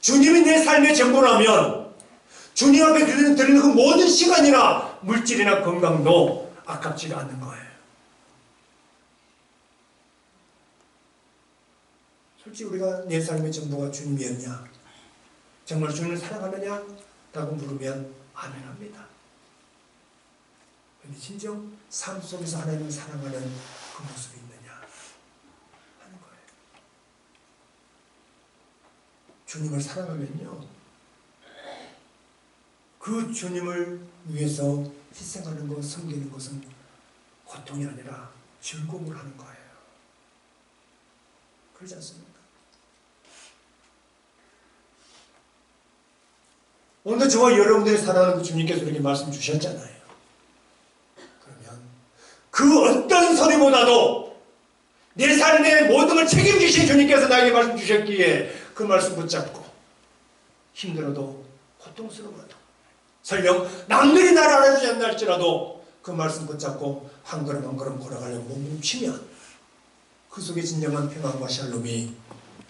[SPEAKER 2] 주님이 내 삶의 전부라면 주님 앞에 드리는 그 모든 시간이나 물질이나 건강도 아깝지가 않는 거예요. 솔직히 우리가 내 삶의 전부가 주님이었냐? 정말 주님을 사랑하느냐? 라고 물으면 아멘합니다. 그런데 진정 삶 속에서 하나님을 사랑하는 그 모습이 있느냐 하는 거예요. 주님을 사랑하면요, 그 주님을 위해서 희생하는 것, 섬기는 것은 고통이 아니라 즐거움을 하는 거예요. 그렇지 않습니까? 오늘 저와 여러분들이 사랑하는 그 주님께서 이렇게 말씀 주셨잖아요. 그러면 그 어떤 소리보다도 내 삶의 모든 걸 책임지신 주님께서 나에게 말씀 주셨기에 그 말씀 붙잡고 힘들어도 고통스러워도 설령 남들이 나를 알아주지 않나 할지라도 그 말씀 붙잡고 한 걸음 한 걸음 걸어가려고 몸치면 그 속에 진정한 평안과 샬롬이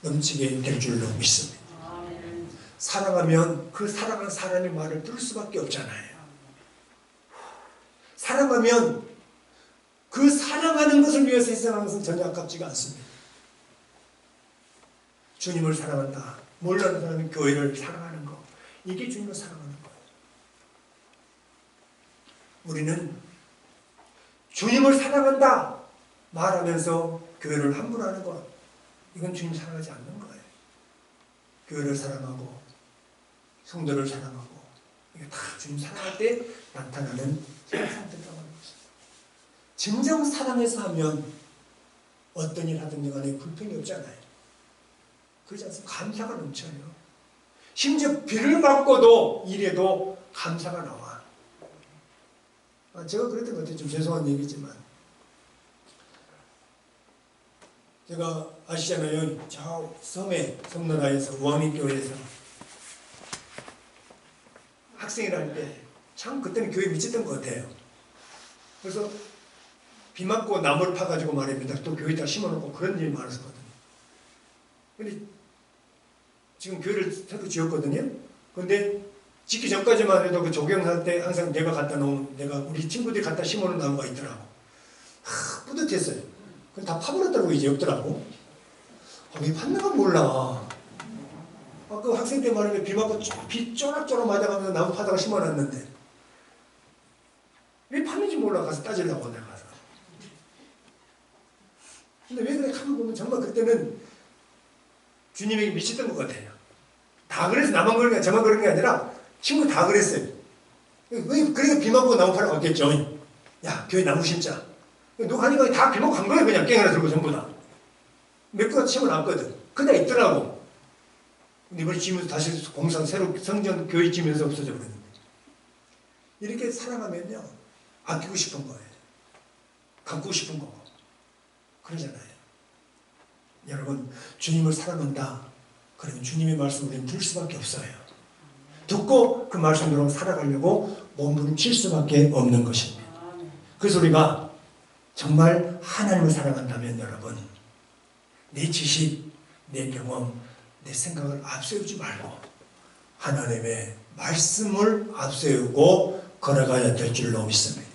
[SPEAKER 2] 넘치게 될 줄로 믿습니다. 사랑하면 그 사랑하는 사람의 말을 들을 수밖에 없잖아요. 사랑하면 그 사랑하는 것을 위해서 희생하는 것은 전혀 아깝지가 않습니다. 주님을 사랑한다. 몰라는 사람이 교회를 사랑하는 것. 이게 주님을 사랑하는 거예요. 우리는 주님을 사랑한다 말하면서 교회를 함부로 하는 것. 이건 주님 사랑하지 않는 거예요. 교회를 사랑하고 성도를 사랑하고 이게 다 주님 사랑할 때 나타나는 상태라고 하는 것입니다. 진정 사랑해서 하면 어떤 일 하든지 간에 불평이 없잖아요. 그렇지 않습니까? 감사가 넘쳐요. 심지어 비를 맞고도 일해도 감사가 나와. 제가 그랬던 것 같아요. 좀 죄송한 얘기지만 제가 아시잖아요. 저 섬에 성노라에서 우왕리교회에서 학생이라 할 때 참 그때는 교회 미쳤던 것 같아요. 그래서 비 맞고 나무를 파가지고 말입니다. 또 교회에다 심어놓고 그런 일이 많았었거든요. 근데 지금 교회를 새로 지었거든요. 근데 짓기 전까지만 해도 그 조경할 때 항상 내가 갖다 놓은, 내가 우리 친구들이 갖다 심어놓은 나무가 있더라고. 뿌듯했어요. 그럼 다 파버렸다고 이제 없더라고. 왜 팠는가 몰라. 그 학생 때 말하면 비 맞고 비 쪼락쪼락 맞아가면서 나무 파다가 심어놨는데 왜 팠는지 몰라. 가서 따지려고 내가 가서. 근데 왜 그래 가만 보면 정말 그때는 주님에게 미쳤던 것 같아요. 다 그래서 나만 그런 게 저만 그런 게 아니라 친구 다 그랬어요. 왜 그러니까 비 맞고 나무 파러 갔겠죠. 야 교회 나무 심자. 누가 하니까 다 비 맞고 간 거예요. 그냥 깽 하나 들고 전부 다. 몇 개가 심어놨거든. 그날 있더라고. 근데 이번에 지면서 다시 공사 새로 성전 교회 지면서 없어져 버렸는데. 이렇게 사랑하면요 아끼고 싶은 거예요. 갖고 싶은 거고. 그러잖아요. 여러분 주님을 사랑한다. 그러면 주님의 말씀을 우리는 들을 수밖에 없어요. 듣고 그 말씀으로 살아가려고 몸부림칠 수밖에 없는 것입니다. 그래서 우리가 정말 하나님을 사랑한다면 여러분 내 지식, 내 경험, 내 생각을 앞세우지 말고 하나님의 말씀을 앞세우고 걸어가야 될 줄로 믿습니다.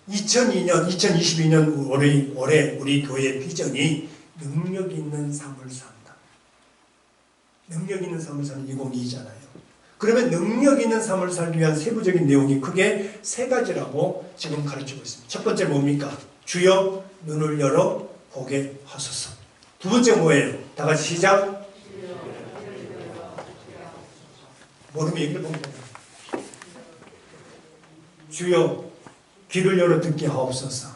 [SPEAKER 2] 2022년 올해 우리 교회의 비전이 능력 있는 삶을 산다. 능력 있는 삶을 사는 2022잖아요. 그러면 능력 있는 삶을 살기 위한 세부적인 내용이 크게 세 가지라고 지금 가르치고 있습니다. 첫 번째 뭡니까? 주여 눈을 열어 보게 하소서. 두 번째 뭐예요? 다 같이 시작. 모르면 얘기를 보면 주여 귀를 열어 듣게 하옵소서.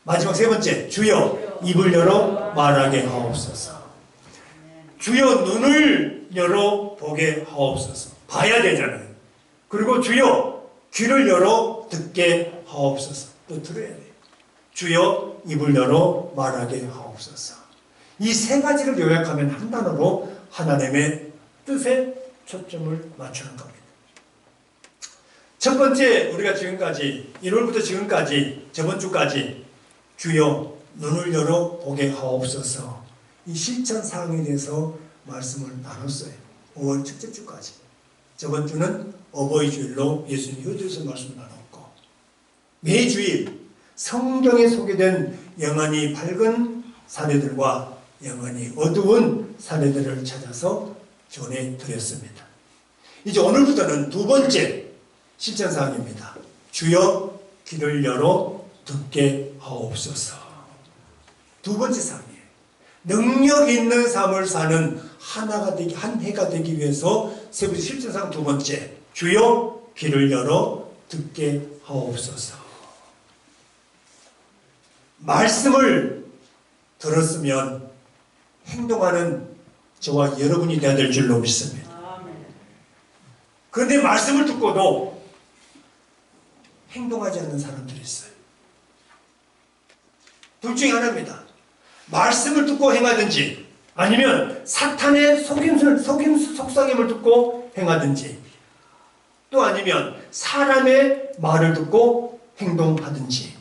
[SPEAKER 2] 마지막 세 번째 주여 입을 열어 말하게 하옵소서. 주여 눈을 열어 보게 하옵소서. 봐야 되잖아요. 그리고 주여 귀를 열어 듣게 하옵소서. 또 들어야 돼요. 주여 입을 열어 말하게 하옵소서. 이 세 가지를 요약하면 한 단어로 하나님의 뜻에 초점을 맞추는 겁니다. 첫 번째, 우리가 지금까지 1월부터 지금까지 저번 주까지 주여 눈을 열어 보게 하옵소서, 이 실천 사항에 대해서 말씀을 나눴어요. 5월 첫째 주까지. 저번 주는 어버이 주일로 예수님 효도에서 말씀을 나눴고, 매주일 성경에 소개된 영원히 밝은 사례들과 영원히 어두운 사례들을 찾아서 전해드렸습니다. 이제 오늘부터는 두 번째 실천사항입니다. 주여 귀를 열어 듣게 하옵소서. 두 번째 사항이에요. 능력 있는 삶을 사는 한 해가 되기 위해서 세 번째 실천사항 두 번째, 주여 귀를 열어 듣게 하옵소서. 말씀을 들었으면 행동하는 저와 여러분이 되어야 될 줄로 믿습니다. 그런데 말씀을 듣고도 행동하지 않는 사람들이 있어요. 둘 중에 하나입니다. 말씀을 듣고 행하든지, 아니면 사탄의 속삭임을 듣고 행하든지, 또 아니면 사람의 말을 듣고 행동하든지.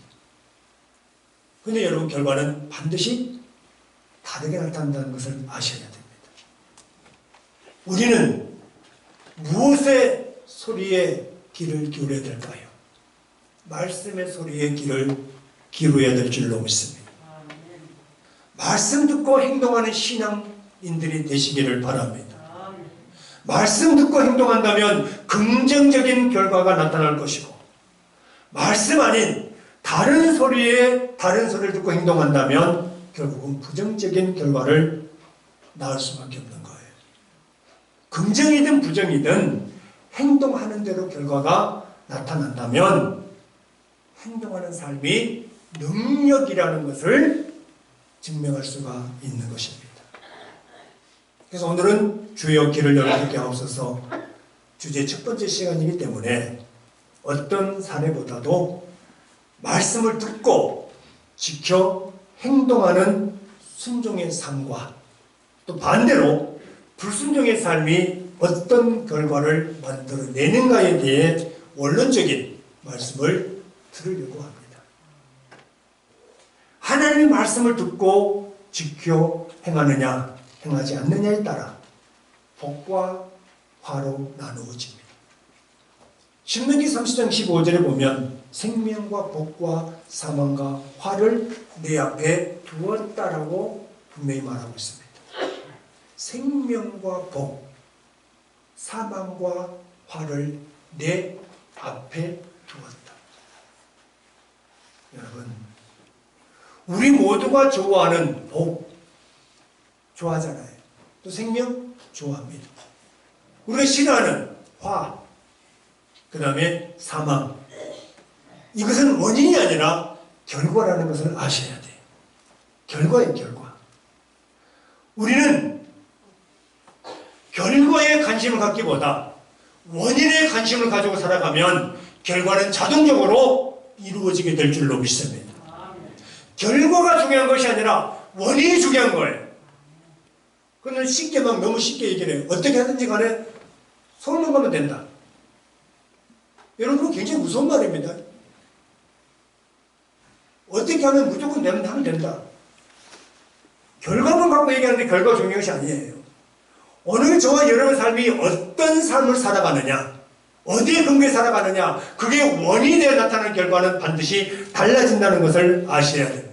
[SPEAKER 2] 근데 여러분, 결과는 반드시 다르게 나타난다는 것을 아셔야 됩니다. 우리는 무엇의 소리에 귀를 기울여야 될까요? 말씀의 소리에 귀를 기울여야 될 줄로 믿습니다. 말씀 듣고 행동하는 신앙인들이 되시기를 바랍니다. 말씀 듣고 행동한다면 긍정적인 결과가 나타날 것이고, 말씀 아닌 다른 소리를 듣고 행동한다면 결국은 부정적인 결과를 낳을 수밖에 없는 거예요. 긍정이든 부정이든 행동하는 대로 결과가 나타난다면 행동하는 삶이 능력이라는 것을 증명할 수가 있는 것입니다. 그래서 오늘은 주여 귀를 열어 듣게 하옵소서 주제 첫 번째 시간이기 때문에 어떤 사례보다도 말씀을 듣고 지켜 행동하는 순종의 삶과 또 반대로 불순종의 삶이 어떤 결과를 만들어내는가에 대해 원론적인 말씀을 들으려고 합니다. 하나님의 말씀을 듣고 지켜 행하느냐 행하지 않느냐에 따라 복과 화로 나누어집니다. 신명기 30장 15절에 보면 생명과 복과 사망과 화를 내 앞에 두었다라고 분명히 말하고 있습니다. 생명과 복, 사망과 화를 내 앞에 두었다. 여러분, 우리 모두가 좋아하는 복 좋아하잖아요. 또 생명 좋아합니다. 우리가 싫어하는 화, 그 다음에 사망, 이것은 원인이 아니라 결과라는 것을 아셔야 돼요. 결과예요, 결과. 우리는 결과에 관심을 갖기보다 원인에 관심을 가지고 살아가면 결과는 자동적으로 이루어지게 될 줄로 믿습니다. 결과가 중요한 것이 아니라 원인이 중요한 거예요. 그건 쉽게 너무 쉽게 얘기를 해요. 어떻게 하든지 간에 손을 가면 된다. 여러분, 그건 굉장히 무서운 말입니다. 어떻게 하면 무조건 하면 된다. 결과만 갖고 얘기하는데 결과가 중요한 것이 아니에요. 오늘 저와 여러분의 삶이 어떤 삶을 살아가느냐, 어디에 근거해 살아가느냐, 그게 원인이 되어 나타나는 결과는 반드시 달라진다는 것을 아셔야 됩니다.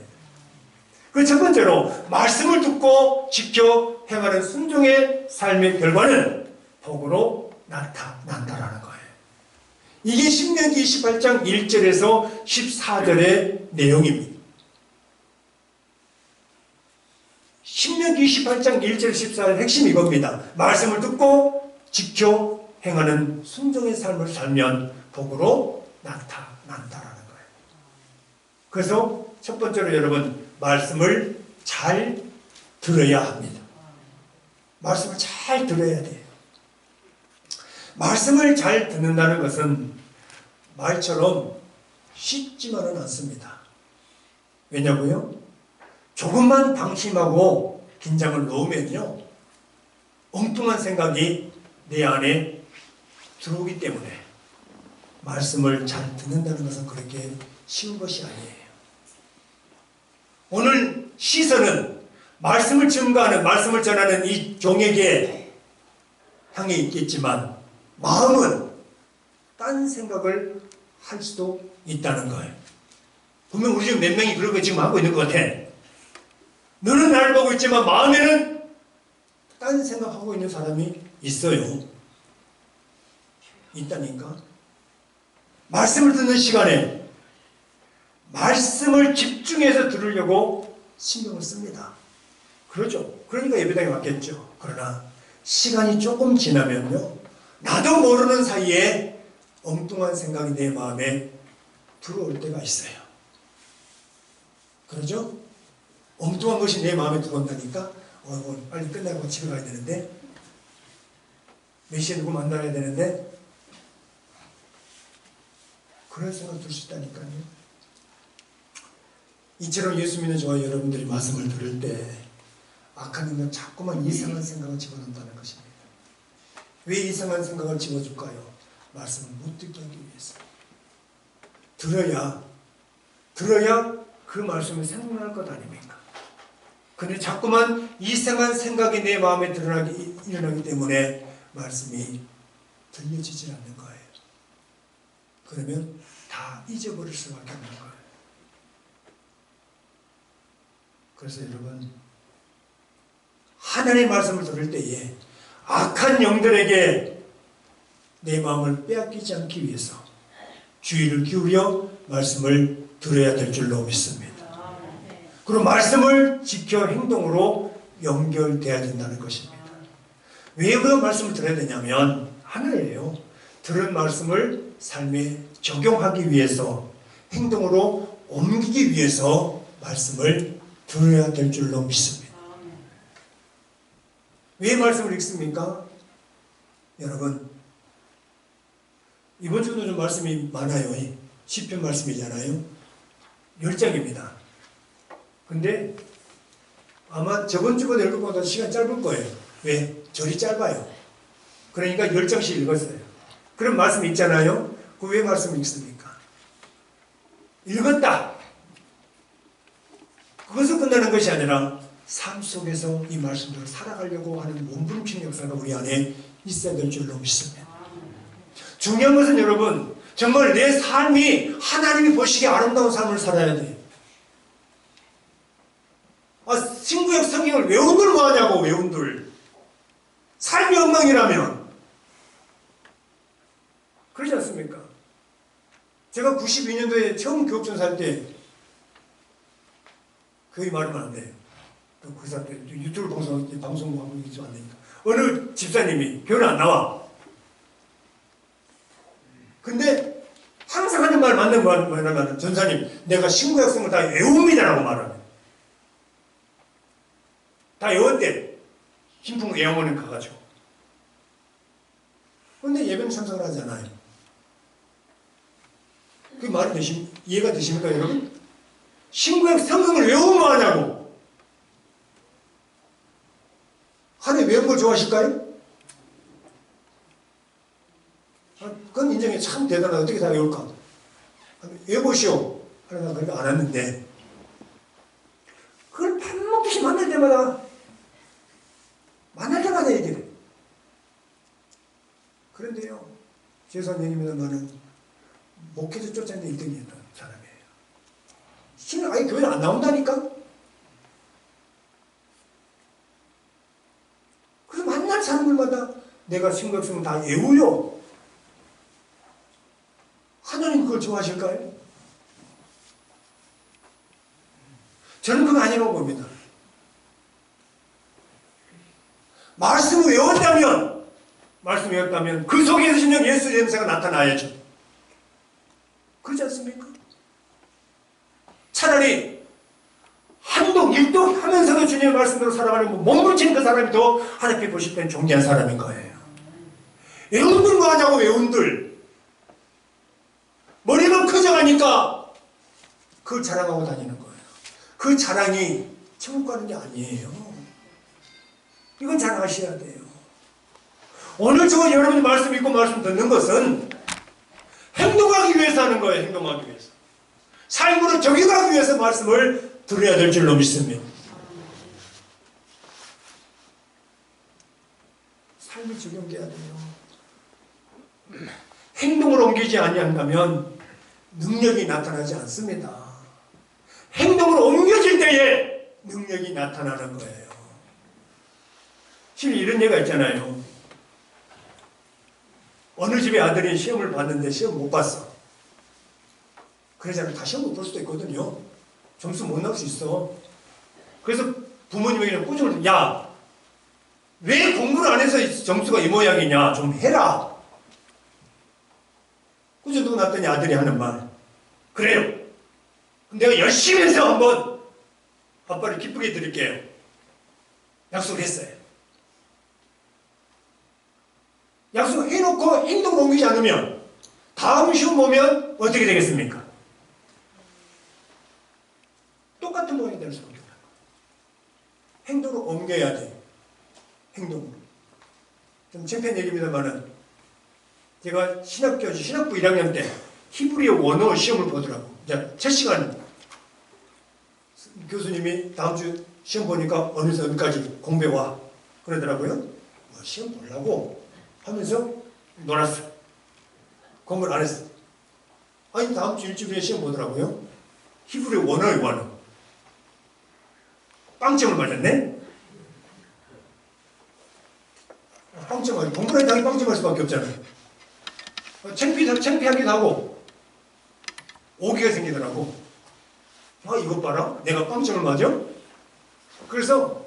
[SPEAKER 2] 그 첫 번째로 말씀을 듣고 지켜 행하는 순종의 삶의 결과는 복으로 나타난다라는 거예요. 이게 신명기 28장 1절에서 14절의 내용입니다. 신명기 28장 1절 14절 핵심이 이겁니다. 말씀을 듣고 지켜 행하는 순종의 삶을 살면 복으로 나타난다라는 거예요. 그래서 첫 번째로 여러분, 말씀을 잘 들어야 합니다. 말씀을 잘 들어야 돼요. 말씀을 잘 듣는다는 것은 말처럼 쉽지만은 않습니다. 왜냐고요? 조금만 방심하고 긴장을 놓으면요, 엉뚱한 생각이 내 안에 들어오기 때문에 말씀을 잘 듣는다는 것은 그렇게 쉬운 것이 아니에요. 오늘 시선은 말씀을 증거하는, 말씀을 전하는 이 종에게 향해 있겠지만 마음은 딴 생각을 할 수도 있다는 거예요. 분명 우리 중 몇 명이 그런 거 지금 하고 있는 것 같아. 너는 나를 보고 있지만 마음에는 딴 생각하고 있는 사람이 있어요. 있다니까. 말씀을 듣는 시간에 말씀을 집중해서 들으려고 신경을 씁니다. 그러죠. 그러니까 예배당에 왔겠죠. 그러나 시간이 조금 지나면요, 나도 모르는 사이에 엉뚱한 생각이 내 마음에 들어올 때가 있어요. 그러죠? 엉뚱한 것이 내 마음에 들어온다니까. 오늘 빨리 끝나고 집에 가야 되는데, 몇 시에 누구 만나야 되는데, 그런 생각 들 수 있다니까요. 이처럼 예수 믿는 저와 여러분들이 말씀을 들을 때 악한 영은 자꾸만 이상한 생각을 집어넣는다는 것입니다. 왜 이상한 생각을 집어줄까요? 말씀을 못 듣게 하기 위해서. 들어야 그 말씀이 생각날 것 아닙니까? 근데 자꾸만 이상한 생각이 내 마음에 일어나기 때문에 말씀이 들려지질 않는 거예요. 그러면 다 잊어버릴 수밖에 없는 거예요. 그래서 여러분, 하나님의 말씀을 들을 때에 악한 영들에게 내 마음을 빼앗기지 않기 위해서 주의를 기울여 말씀을 들어야 될 줄로 믿습니다. 그리고 말씀을 지켜 행동으로 연결돼야 된다는 것입니다. 왜 그 말씀을 들어야 되냐면 하나예요. 들은 말씀을 삶에 적용하기 위해서, 행동으로 옮기기 위해서 말씀을 들어야 될 줄로 믿습니다. 왜 말씀을 읽습니까? 여러분, 이번 주도 좀 말씀이 많아요. 시편 말씀이잖아요. 10장입니다. 근데 아마 저번 주보다 읽어보다 시간 짧을 거예요. 왜? 절이 짧아요. 그러니까 10장씩 읽었어요. 그런 말씀이 있잖아요. 그 왜 말씀을 읽습니까? 읽었다. 그것을 끝나는 것이 아니라 삶 속에서 이 말씀대로 살아가려고 하는 몸부림치는 역사가 우리 안에 있어야 될 줄로 믿습니다. 중요한 것은 여러분, 정말 내 삶이 하나님이 보시기에 아름다운 삶을 살아야 돼요. 신구약 성경을 외운들 뭐하냐고, 외운들. 삶이 엉망이라면. 그러지 않습니까? 제가 92년도에 처음 교육전 살 때, 거의 말하면 안 돼요. 또 그 사람 때 유튜브 방송하고 있지 않으니까. 어느 집사님이 교회 안 나와. 근데 항상 하는 말 맞는 말 뭐냐면, 전사님, 내가 신구약 성을 다 외웁니다라고 말하네. 다 외웠대. 신풍 예언원에 가가지고. 근데 예배는 참석을 하지 않아요. 그 말이 이해가 되십니까, 여러분? 신구약 성경을 외우면 뭐 하냐고. 하나님 외운 걸 좋아하실까요? 그건 인정해. 참 대단하다. 어떻게 다 외울까? 외워보시오. 하나님 그렇게 안 했는데, 그걸 밥 먹듯이 만날 때마다 얘기해. 그런데요, 제사님이면은 목회자 쫓아내는 1등이었던 사람이에요. 신을 아예 교회를 안 나온다니까? 그래서 만날 사람들마다 내가 신각성을 다 외우요. 하나님 그걸 좋아하실까요? 저는 그거 아니라고 봅니다. 말씀을 외웠다면 그 속에서 신령 예수 냄새가 나타나야죠. 그렇지 않습니까? 차라리 한동 일동 하면서도 주님의 말씀대로 살아가는 몸부림치는 그 사람이 더 하나님께 보실 때는 존귀한 사람인 거예요. 외운들 뭐 하냐고, 외운들. 머리가 커져가니까 그걸 자랑하고 다니는 거예요. 그 자랑이 천국 가는 게 아니에요. 이건 잘 아셔야 돼요. 오늘 저 여러분이 말씀 읽고 말씀 듣는 것은 행동하기 위해서 하는 거예요. 행동하기 위해서. 삶으로 적용하기 위해서 말씀을 들어야 될 줄로 믿습니다. 삶이 적용돼야 돼요. 행동으로 옮기지 아니한다면 능력이 나타나지 않습니다. 행동으로 옮겨질 때에 능력이 나타나는 거예요. 실은 이런 얘기가 있잖아요. 어느 집의 아들이 시험을 봤는데 시험 못 봤어. 그러잖아요. 다 시험 못 볼 수도 있거든요. 점수 못 나올 수 있어. 그래서 부모님에게 꾸중을 야, 왜 공부를 안 해서 점수가 이 모양이냐? 좀 해라. 꾸중도 났더니 아들이 하는 말. 그래요. 내가 열심히 해서 한번 아빠를 기쁘게 드릴게요. 약속을 했어요. 약속해놓고 행동을 옮기지 않으면 다음 시험 보면 어떻게 되겠습니까? 똑같은 모양이 될 수밖에 없어요. 행동을 옮겨야 돼요. 행동으로. 좀 창피한 얘기입니다만은 제가 신학부 1학년 때 히브리어 원어 시험을 보더라고. 이제 첫 시간 교수님이 다음 주 시험 보니까 어느서 어디까지 공부해와 그러더라고요. 뭐 시험 보려고 하면서 놀았어. 공부를 안 했어. 아니 다음 주 일주일 후에 시험 보더라고요. 히브리어 원어의 원어. 빵점을 맞았네. 빵점 맞아. 공부를 당연히 빵점할 수밖에 없잖아요. 창피하기도 하고 오기가 생기더라고. 아 이것 봐라. 내가 빵점을 맞아? 그래서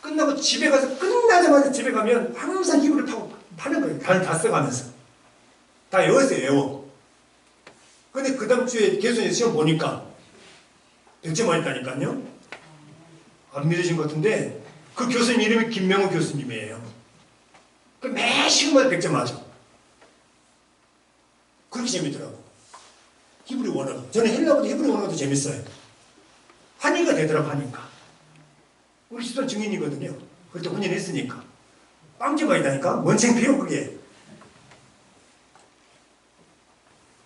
[SPEAKER 2] 끝나고 집에 가서 끝나자마자 집에 가면 항상 히브리어 파는 거예요. 다 써가면서. 다 외웠어요. 외워. 근데 그 다음 주에 교수님 시험 보니까 100점 맞았다니까요. 안 믿으신 것 같은데 그 교수님 이름이 김명호 교수님이에요. 그 매 시간마다 100점 맞아. 그렇게 재밌더라고. 히브리 원어가. 저는 헬라어도 히브리 원어가 더 재밌어요. 한의가 되더라고. 하니까. 우리 집사람 증인이거든요. 그때 혼인했으니까. 빵점이 있다니까? 뭔 창피해요 그게.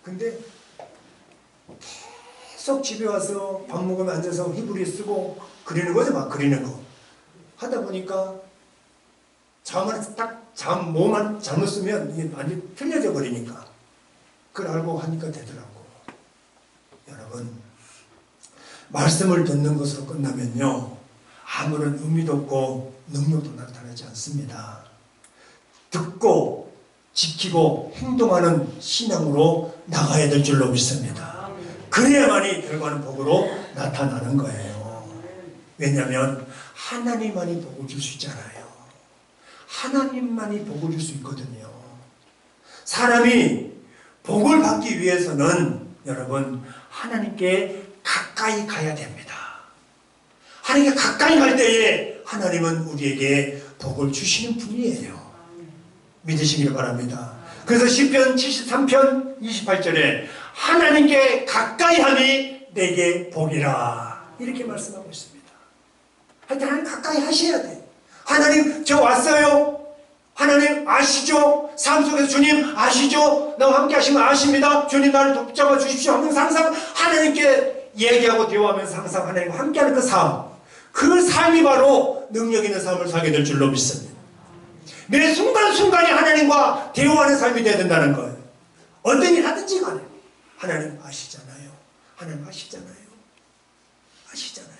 [SPEAKER 2] 근데 계속 집에 와서 밥 먹으면 앉아서 히브리 쓰고 그리는 거죠. 막 그리는 거. 하다 보니까 몸만 잘못 쓰면 이게 완전히 틀려져 버리니까. 그걸 알고 하니까 되더라고. 여러분, 말씀을 듣는 것으로 끝나면요. 아무런 의미도 없고 능력도 나타나지 않습니다. 듣고 지키고 행동하는 신앙으로 나가야 될 줄로 믿습니다. 그래야만이 결과는 복으로 나타나는 거예요. 왜냐하면 하나님만이 복을 줄 수 있잖아요. 하나님만이 복을 줄 수 있거든요. 사람이 복을 받기 위해서는 여러분 하나님께 가까이 가야 됩니다. 하나님께 가까이 갈 때에 하나님은 우리에게 복을 주시는 분이에요. 믿으시길 바랍니다. 그래서 시편 73편 28절에 하나님께 가까이 함이 내게 복이라 이렇게 말씀하고 있습니다. 하여튼 하나님 가까이 하셔야 돼. 하나님 저 왔어요. 하나님 아시죠? 삶 속에서 주님 아시죠? 나와 함께 하시면 아십니다. 주님 나를 붙잡아 주십시오 하면서 항상 하나님께 얘기하고 대화하면서 항상 하나님과 함께하는 그 삶. 그 삶이 바로 능력 있는 삶을 살게 될 줄로 믿습니다. 매 순간순간이 하나님과 대화하는 삶이 되어야 된다는 거예요. 어떤 일 하든지 간에 하나님 아시잖아요. 하나님 아시잖아요. 아시잖아요.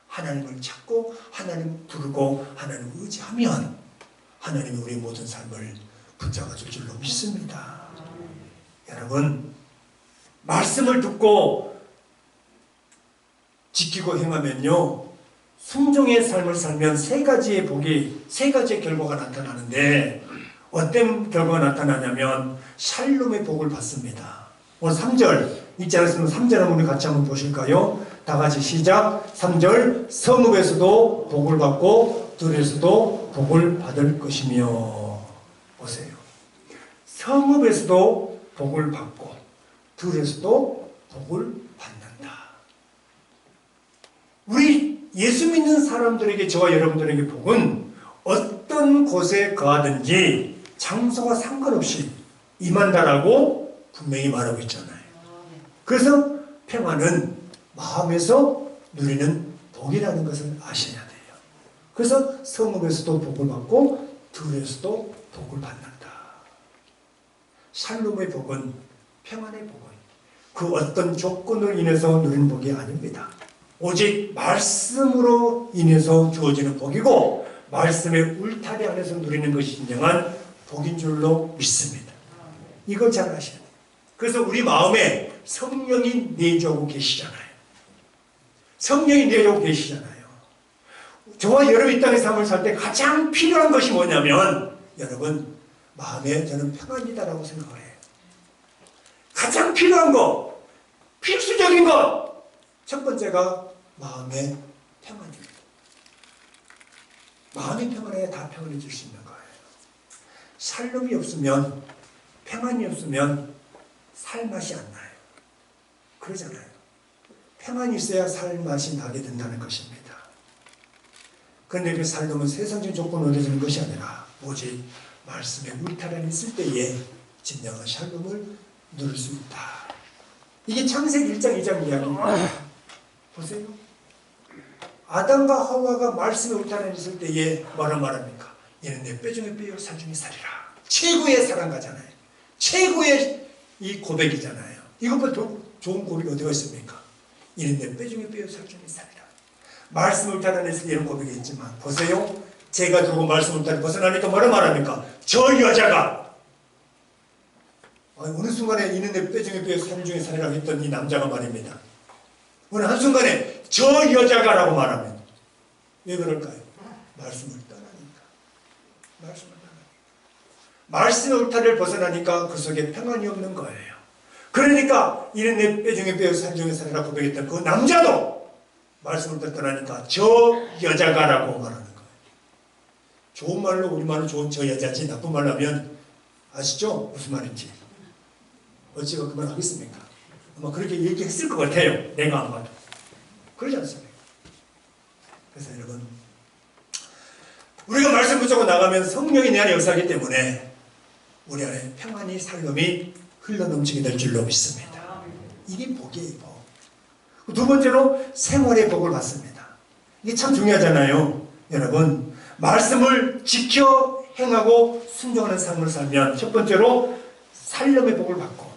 [SPEAKER 2] 하나님을 찾고 하나님 부르고 하나님 의지하면 하나님이 우리 모든 삶을 붙잡아 줄 줄로 믿습니다. 여러분 말씀을 듣고 지키고 행하면요 순종의 삶을 살면 세 가지의 결과가 나타나는데 어떤 결과가 나타나냐면 샬롬의 복을 받습니다. 오늘 3절 읽지 않았으면 3절 한번 우리 같이 한번 보실까요? 다 같이 시작. 3절 성읍에서도 복을 받고 들에서도 복을 받을 것이며. 보세요. 성읍에서도 복을 받고 들에서도 복을 받는다. 우리 예수 믿는 사람들에게, 저와 여러분들에게 복은 어떤 곳에 가든지 장소와 상관없이 임한다라고 분명히 말하고 있잖아요. 그래서 평안은 마음에서 누리는 복이라는 것을 아셔야 돼요. 그래서 성읍에서도 복을 받고 들에서도 복을 받는다. 샬롬의 복은, 평안의 복은 그 어떤 조건으로 인해서 누리는 복이 아닙니다. 오직 말씀으로 인해서 주어지는 복이고 말씀의 울타리 안에서 누리는 것이 진정한 복인 줄로 믿습니다. 이걸 잘 아셔야 돼요. 그래서 우리 마음에 성령이 내주하고 계시잖아요. 성령이 내주하고 계시잖아요. 저와 여러분 이 땅의 삶을 살 때 가장 필요한 것이 뭐냐면, 여러분, 마음에 저는 평안이다라고 생각을 해요. 가장 필요한 것, 필수적인 것, 첫 번째가 마음의 평안입니다. 마음이 평안해야 다 평안해질 수 있는 거예요. 샬롬이 없으면, 평안이 없으면 살맛이 안 나요. 그러잖아요. 평안이 있어야 살맛이 나게 된다는 것입니다. 그런데 그 샬롬은 세상적인 조건으로 얻어지는 것이 아니라 오직 말씀의 울타리 안에 있을 때에 진정한 샬롬을 누릴 수 있다. 이게 창세기 1장 2장 이야기입니다. 보세요. 아담과 하와가 말씀의 울타리 안에 있을 때에 뭐라 말합니까? 얘는 내 뼈 중에 뼈요 살 중에 살이라. 최고의 사랑가잖아요. 최고의 이 고백이잖아요. 이것보다 더 좋은 고백이 어디가 있습니까? 얘는 내 뼈 중에 뼈요 살 중에 살이라. 말씀 울타리 안에 있을 때 이런 고백이 있지만 보세요. 제가 들고 말씀 울타리 벗어나니까 뭐라 말합니까? 저 여자가, 어느 순간에 이는 내 뼈 중에 뼈요 살 중에 살이라고 했던 이 남자가 말입니다. 어느 한순간에 저 여자가라고 말합니다. 왜 그럴까요? 말씀을 떠나니까. 말씀을 떠나니까. 말씀의 울타리를 벗어나니까 그 속에 평안이 없는 거예요. 그러니까 이는 내 뼈 중에 뼈요 살 중에 살이라고 고백했던 그 남자도 말씀을 떠나니까 저 여자가라고 말하는 거예요. 좋은 말로 우리말로 좋은 저 여자지, 나쁜 말로 하면 아시죠? 무슨 말인지. 어찌가 그 말 하겠습니까? 아마 그렇게 얘기했을 것 같아요. 내가 안 봐도. 그러지 않습니까? 그래서 여러분, 우리가 말씀 붙잡고 나가면 성령이 내 안에 역사하기 때문에 우리 안에 평안이, 살림이 흘러넘치게 될 줄로 믿습니다. 이게 복이에요, 복. 두 번째로 생활의 복을 받습니다. 이게 참 중요하잖아요. 여러분, 말씀을 지켜 행하고 순종하는 삶을 살면 첫 번째로 살림의 복을 받고,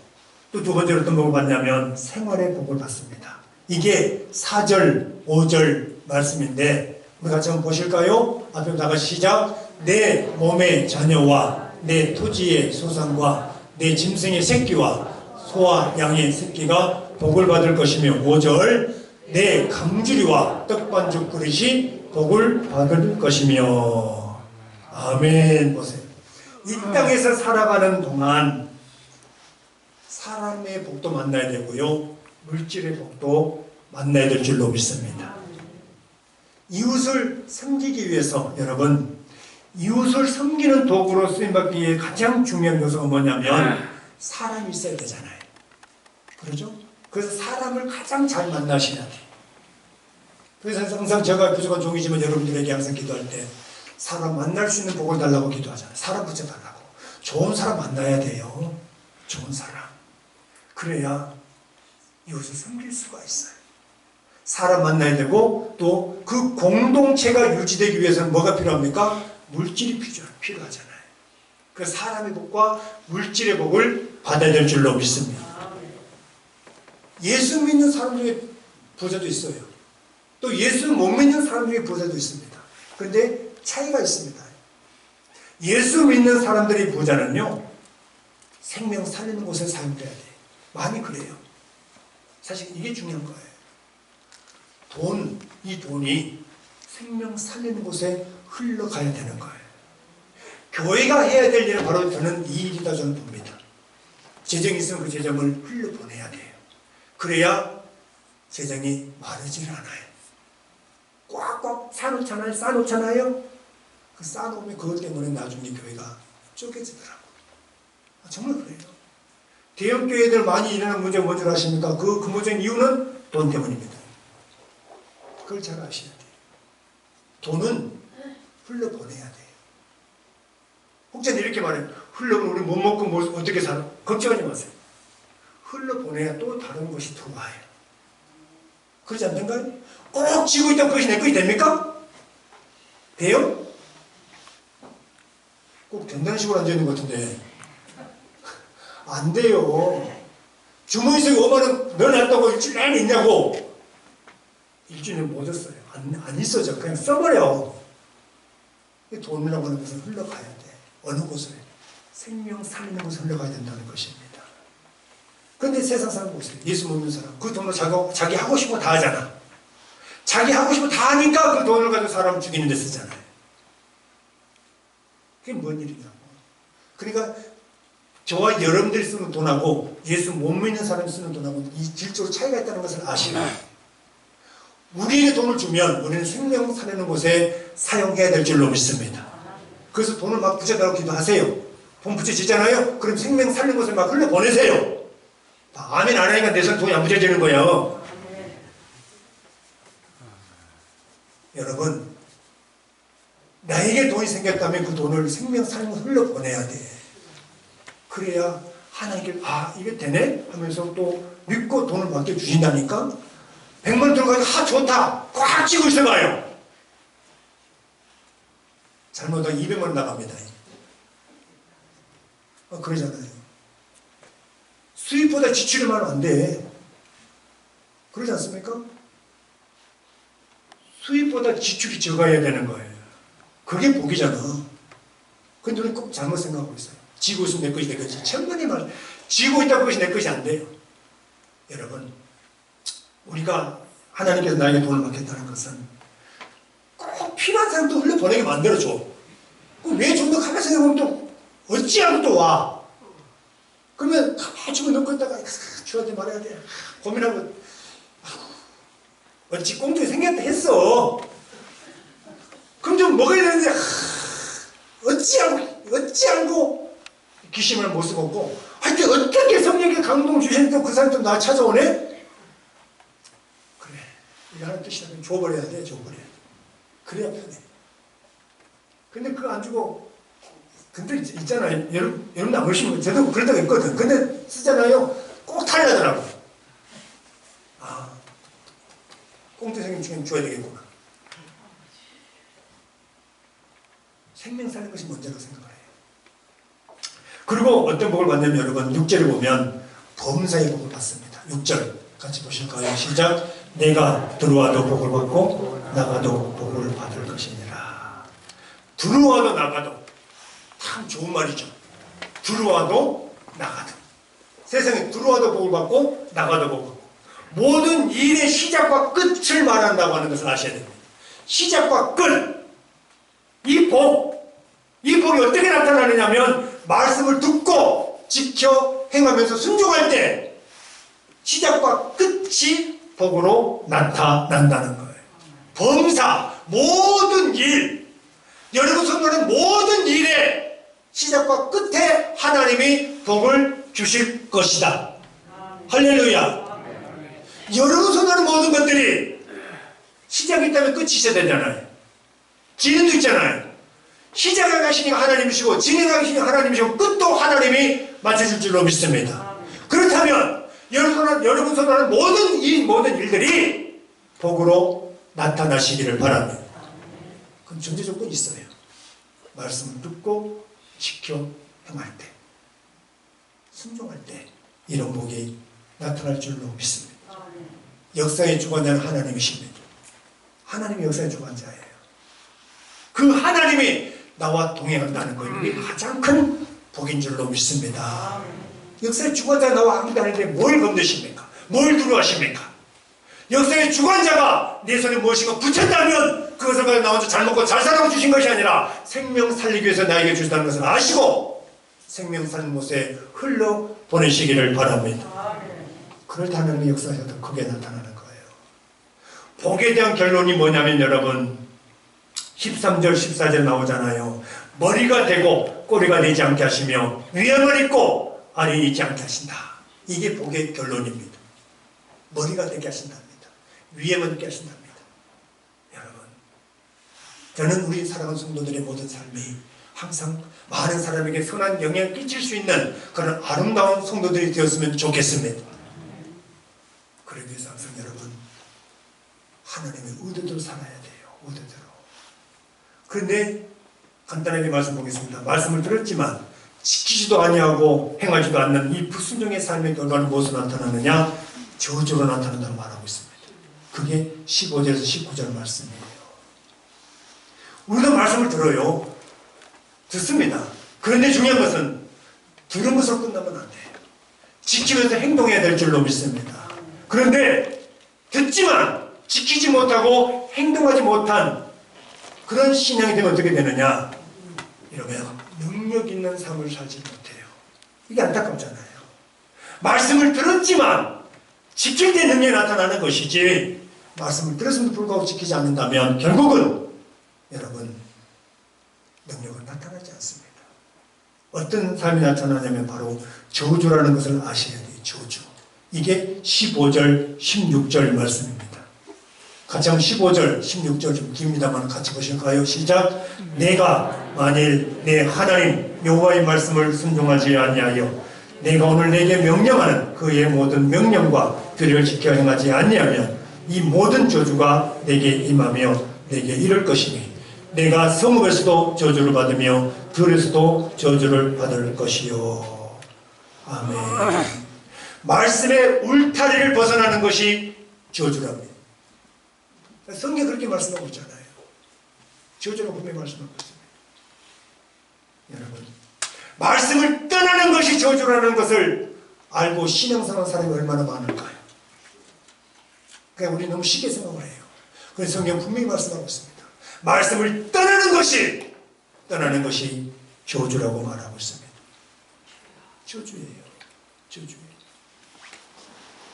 [SPEAKER 2] 또 두 번째로 어떤 복을 받냐면 생활의 복을 받습니다. 이게 4절, 5절 말씀인데 우리 같이 한번 보실까요? 앞에 나가시 시작. 내 몸의 자녀와 내 토지의 소산과 내 짐승의 새끼와 소와 양의 새끼가 복을 받을 것이며, 5절 내 강주리와 떡반죽 그릇이 복을 받을 것이며. 아멘. 보세요. 이 땅에서 살아가는 동안 사람의 복도 만나야 되고요, 물질의 복도 만나야 될 줄로 믿습니다. 이웃을 섬기기 위해서, 여러분, 이웃을 섬기는 도구로 쓰임받기 위해 가장 중요한 요소가 뭐냐면 사람이 있어야 되잖아요. 그렇죠? 그래서 사람을 가장 잘 만나셔야 돼요. 그래서 항상 제가 부족한 종이지만 여러분들에게 항상 기도할 때 사람 만날 수 있는 복을 달라고 기도하잖아요. 사람 붙여달라고. 좋은 사람 만나야 돼요. 좋은 사람. 그래야 이웃을 섬길 수가 있어요. 사람 만나야 되고, 또 그 공동체가 유지되기 위해서는 뭐가 필요합니까? 물질이 필요하잖아요. 그 사람의 복과 물질의 복을 받아야 될 줄로 믿습니다. 예수 믿는 사람 중에 부자도 있어요. 또 예수 못 믿는 사람 중에 부자도 있습니다. 그런데 차이가 있습니다. 예수 믿는 사람들의 부자는요, 생명 살리는 곳에 사용돼야 돼요. 많이 그래요. 사실 이게 중요한 거예요. 이 돈이 생명 살리는 곳에 흘러가야 되는 거예요. 교회가 해야 될 일은 바로 저는 이 일이다 저는 봅니다. 재정이 있으면 그 재정을 흘려보내야 돼요. 그래야 재정이 마르질 않아요. 꽉꽉 쌓아놓잖아요. 그 쌓아놓으면 그것 때문에 나중에 교회가 쪼개지더라고요. 정말 그래요. 대형 교회들 많이 일어나는 문제가 뭔지 아십니까? 그 근본적인 이유는 돈 때문입니다. 그걸 잘 아셔야 돼요. 돈은 흘러보내야 돼요. 혹자는 이렇게 말해요. 흘러보면 우리 못 먹고 뭐 어떻게 살아? 걱정하지 마세요. 흘러보내야 또 다른 것이 들어와요. 그러지 않는가요? 꼭 쥐고 있다고 그것이 내 것이 됩니까? 돼요? 꼭 된다는 식으로 앉아있는 것 같은데 안 돼요. 주머니 속에 5만원 넣어놨다고 일주일 내내 있냐고. 일주일에 못 썼어요. 안 있어져. 그냥 써버려. 돈이라고 하는 것은 흘러가야 돼. 어느 곳을? 생명 살리는 곳을 흘러가야 된다는 것입니다. 그런데 세상 사람 보세요. 예수 믿는 사람. 그 돈을 자기 하고 싶은 거 다 하잖아. 자기 하고 싶은 거 다 하니까 그 돈을 가지고 사람 죽이는 데 쓰잖아요. 그게 뭔 일이냐고. 그러니까 저와 여러분들이 쓰는 돈하고 예수 못 믿는 사람이 쓰는 돈하고 이 질적으로 차이가 있다는 것을 아시나요? 우리에게 돈을 주면 우리는 생명 살리는 곳에 사용해야 될 줄로 믿습니다. 그래서 돈을 막 부채달라고 기도하세요. 돈 부채지잖아요? 그럼 생명 살리는 곳에 막 흘려보내세요. 아멘 안 하니까 내 손 돈이 안 부채지는 거예요. 여러분, 나에게 돈이 생겼다면 그 돈을 생명 살리는 곳에 흘려보내야 돼. 그래야 하나님께 이게 되네? 하면서 또 믿고 돈을 맡겨주신다니까? 100만 들어가니까 좋다! 꽉 쥐고 있어봐요. 잘못하면 200만 원 나갑니다. 그러잖아요. 수입보다 지출이 많으면 안 돼. 그러지 않습니까? 수입보다 지출이 적어야 되는 거예요. 그게 복이잖아. 근데 우리는 꼭 잘못 생각하고 있어요. 쥐고 있으면 내 것이 내 것이. 천만의 말. 쥐고 있다고 그것이 내 것이 안 돼요. 여러분, 우리가 하나님께서 나에게 돈을 맡겼다는 것은 꼭 필요한 사람도 흘려보내게 만들어줘. 왜 좀 더 가만히 생각하면 또 어찌하고 또 와. 그러면 가만히 집어넣고 있다가 주한테 말해야 돼. 고민하고 어찌 꽁통이 생겼다 했어. 그럼 좀 먹어야 되는데 어찌하고 귀신을 못 쓰고 하여튼 어떻게 성령의 감동 주시니까 그 사람 좀 나 찾아오네? 그래. 이거 하는 뜻이라면 줘버려야 돼. 줘버려야 돼. 그래야 편해. 근데 그거 안 주고 근데 있잖아요. 여러분 안 그러시면 저도 그런 데가 있거든. 근데 쓰잖아요. 꼭 탈려더라고. 꽁트 생긴 중에 줘야 되겠구나. 생명 사는 것이 문제라고 생각을 해요. 그리고 어떤 복을 받냐면 여러분 6절을 보면 범사의 복을 받습니다. 6절 같이 보실까요? 시작. 내가 들어와도 복을 받고 나가도 복을 받을 것이니라. 들어와도 나가도 참 좋은 말이죠. 들어와도 나가도. 세상에 들어와도 복을 받고 나가도 복을 받고. 모든 일의 시작과 끝을 말한다고 하는 것을 아셔야 됩니다. 시작과 끝. 이 복이 어떻게 나타나느냐면 말씀을 듣고 지켜 행하면서 순종할 때 시작과 끝이 복으로 나타난다는 거예요. 범사, 모든 일, 여러분 성도는 모든 일의 시작과 끝에 하나님이 복을 주실 것이다. 할렐루야. 여러분 손하는 모든 것들이 시작이 있다면 끝이 있어야 되잖아요. 진행도 있잖아요. 시작을 하시니까 하나님이시고 진행하시니까 하나님이시고 끝도 하나님이 맞춰줄 줄로 믿습니다. 그렇다면 여러분 손하는 모든 일들이 복으로 나타나시기를 바랍니다. 그럼 전제 조건이 있어요. 말씀을 듣고 지켜 행할 때, 순종할 때 이런 복이 나타날 줄로 믿습니다. 역사의 주관자는 하나님이십니다. 하나님이 역사의 주관자예요. 그 하나님이 나와 동행한다는 것이 가장 큰 복인 줄로 믿습니다. 역사의 주관자가 나와 함께하는데 뭘 건드십니까? 뭘 두려워하십니까? 역사의 주관자가 내 손에 무엇인가 붙였다면 그것을 가지고 나 혼자 잘 먹고 잘 살라고 주신 것이 아니라 생명 살리기 위해서 나에게 주셨다는 것을 아시고 생명 살리는 곳에 흘러보내시기를 바랍니다. 그렇다면 역사가 더 크게 나타나는 거예요. 복에 대한 결론이 뭐냐면 여러분 13절 14절 나오잖아요. 머리가 되고 꼬리가 되지 않게 하시며 위험을 입고 아래에 있지 않게 하신다. 이게 복의 결론입니다. 머리가 되게 하신답니다. 위험을 입게 하신답니다. 저는 우리 사랑하는 성도들의 모든 삶이 항상 많은 사람에게 선한 영향을 끼칠 수 있는 그런 아름다운 성도들이 되었으면 좋겠습니다. 그러기 위해서 항상 여러분 하나님의 의도대로 살아야 돼요. 의도대로. 그런데 간단하게 말씀 보겠습니다. 말씀을 들었지만 지키지도 아니하고 행하지도 않는 이 불순종의 삶의 결과는 무엇으로 나타나느냐? 저주로 나타난다고 말하고 있습니다. 그게 15절에서 19절 말씀이에요. 우리도 말씀을 들어요. 듣습니다. 그런데 중요한 것은 들은 것으로 끝나면 안 돼요. 지키면서 행동해야 될 줄로 믿습니다. 그런데 듣지만 지키지 못하고 행동하지 못한 그런 신앙이 되면 어떻게 되느냐? 이러면 능력 있는 삶을 살지 못해요. 이게 안타깝잖아요. 말씀을 들었지만 지킬 때 능력이 나타나는 것이지 말씀을 들었음에도 불구하고 지키지 않는다면 결국은 여러분 능력은 나타나지 않습니다. 어떤 삶이 나타나냐면 바로 저주라는 것을 아셔야 돼요. 저주. 이게 15절, 16절 말씀입니다. 같이 한번 15절, 16절 좀 깁니다만 같이 보실까요? 시작. 내가 만일 내 하나님 여호와의 말씀을 순종하지 아니하여 내가 오늘 내게 명령하는 그의 모든 명령과 규례를 지켜 행하지 아니하면 이 모든 저주가 내게 임하며 내게 이를 것이니 내가 성읍에서도 저주를 받으며 들에서도 저주를 받을 것이요. 아멘. 말씀의 울타리를 벗어나는 것이 저주랍니다. 성경 그렇게 말씀하고 있잖아요. 저주라고 분명히 말씀하고 있습니다. 여러분, 말씀을 떠나는 것이 저주라는 것을 알고 신앙생활 사람이 얼마나 많을까요? 그러니까 우리 너무 쉽게 생각을 해요. 그래서 성경 분명히 말씀하고 있습니다. 말씀을 떠나는 것이 저주라고 말하고 있습니다. 저주예요. 저주예요.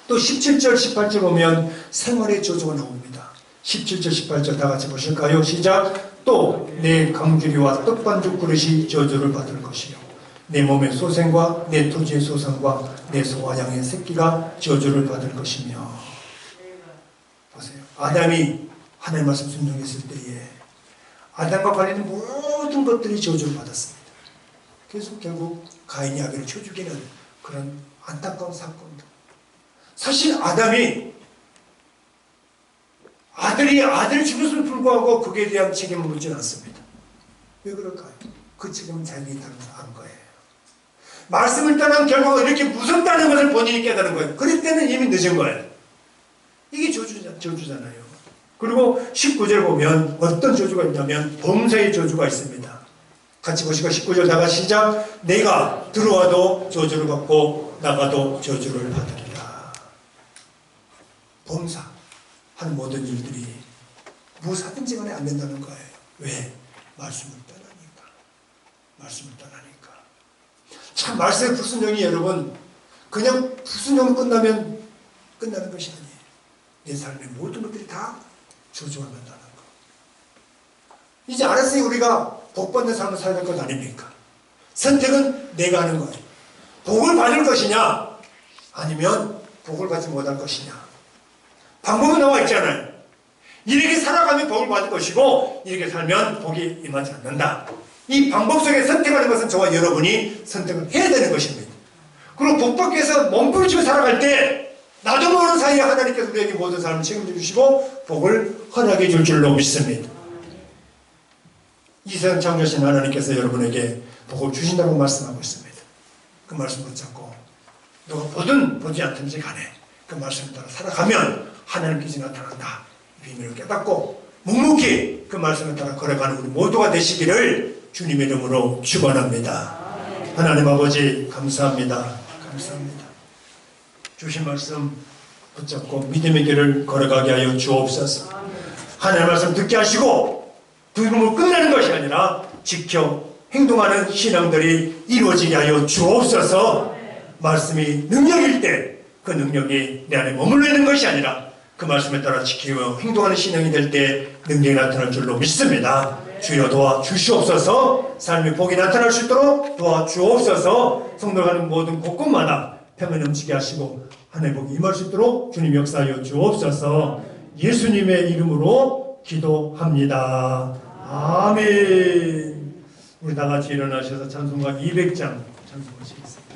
[SPEAKER 2] 또 17절, 18절 보면 생활의 저주가 나옵니다. 17절, 18절 다 같이 보실까요? 시작. 또 내 강주리와 떡반죽 그릇이 저주를 받을 것이요 내 몸의 소생과 내 토지의 소산과 내 소와 양의 새끼가 저주를 받을 것이며. 보세요. 아담이 하나님 말씀 순종했을 때에 아담과 관련된 모든 것들이 저주를 받았습니다. 그래서 결국 가인이 아벨을 쳐 죽이는 그런 안타까운 사건도. 사실 아담이 아들을 죽였음에도 불구하고 그에 대한 책임을 묻지는 않습니다. 왜 그럴까요? 그 책임은 자기가 있다는 걸 안 거예요. 말씀을 떠난 결과가 이렇게 무섭다는 것을 본인이 깨달은 거예요. 그럴 때는 이미 늦은 거예요. 이게 저주잖아요. 그리고 19절 보면 어떤 저주가 있냐면 범사의 저주가 있습니다. 같이 보시고 19절 다가 시작. 내가 들어와도 저주를 받고 나가도 저주를 받으리라. 범사 하는 모든 일들이 무엇하든지 간에 안 된다는 거예요. 왜? 말씀을 떠나니까. 말씀을 떠나니까. 참 말씀의 불순종이 여러분 그냥 불순종 끝나면 끝나는 것이 아니에요. 내 삶의 모든 것들이 다 저주가 된다는 거. 이제 알았으니 우리가 복받는 삶을 살아야 될 것 아닙니까? 선택은 내가 하는 거예요. 복을 받을 것이냐 아니면 복을 받지 못할 것이냐. 방법은 나와 있잖아요. 이렇게 살아가면 복을 받을 것이고 이렇게 살면 복이 임하지 않는다. 이 방법 속에 선택하는 것은 저와 여러분이 선택을 해야 되는 것입니다. 그리고 복 받기 위해서 몸부림치고 살아갈 때 나도 모르는 사이에 하나님께서 우리에게 모든 삶을 책임져 주시고 복을 허락해 줄 줄로 믿습니다. 이 세상 창조하신 하나님께서 여러분에게 복을 주신다고 말씀하고 있습니다. 그 말씀 붙잡고 누가 보든 보지 않든지 간에 그 말씀에 따라 살아가면 하나님께서 나타난다. 비밀을 깨닫고 묵묵히 그 말씀에 따라 걸어가는 우리 모두가 되시기를 주님의 이름으로 축원합니다. 하나님 아버지 감사합니다. 감사합니다. 주신 말씀 붙잡고 믿음의 길을 걸어가게 하여 주옵소서. 하나님의 말씀 듣게 하시고 들음으로 끝내는 것이 아니라 지켜 행동하는 신앙들이 이루어지게 하여 주옵소서. 말씀이 능력일 때 그 능력이 내 안에 머물러 있는 것이 아니라 그 말씀에 따라 지키며 행동하는 신앙이 될 때 능력이 나타날 줄로 믿습니다. 주여 도와주시옵소서. 삶의 복이 나타날 수 있도록 도와주옵소서. 성도가는 모든 곳곳마다 평안 넘치게 하시고 하나님의 복이 임할 수 있도록 주님 역사하여 주옵소서. 예수님의 이름으로 기도합니다. 아멘. 우리 다 같이 일어나셔서 찬송가 200장 찬송하시겠습니다.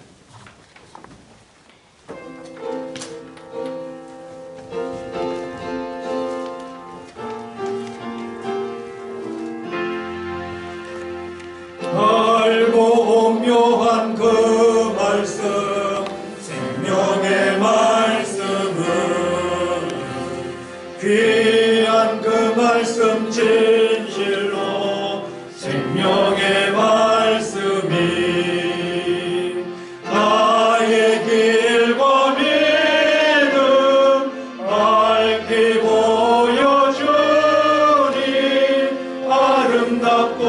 [SPEAKER 2] 알고 묘한 그 말씀, 생명의 말씀은 귀한 그 말씀 진실로 생명의 말씀이 나의 길과 믿음 밝히 보여주니 아름답고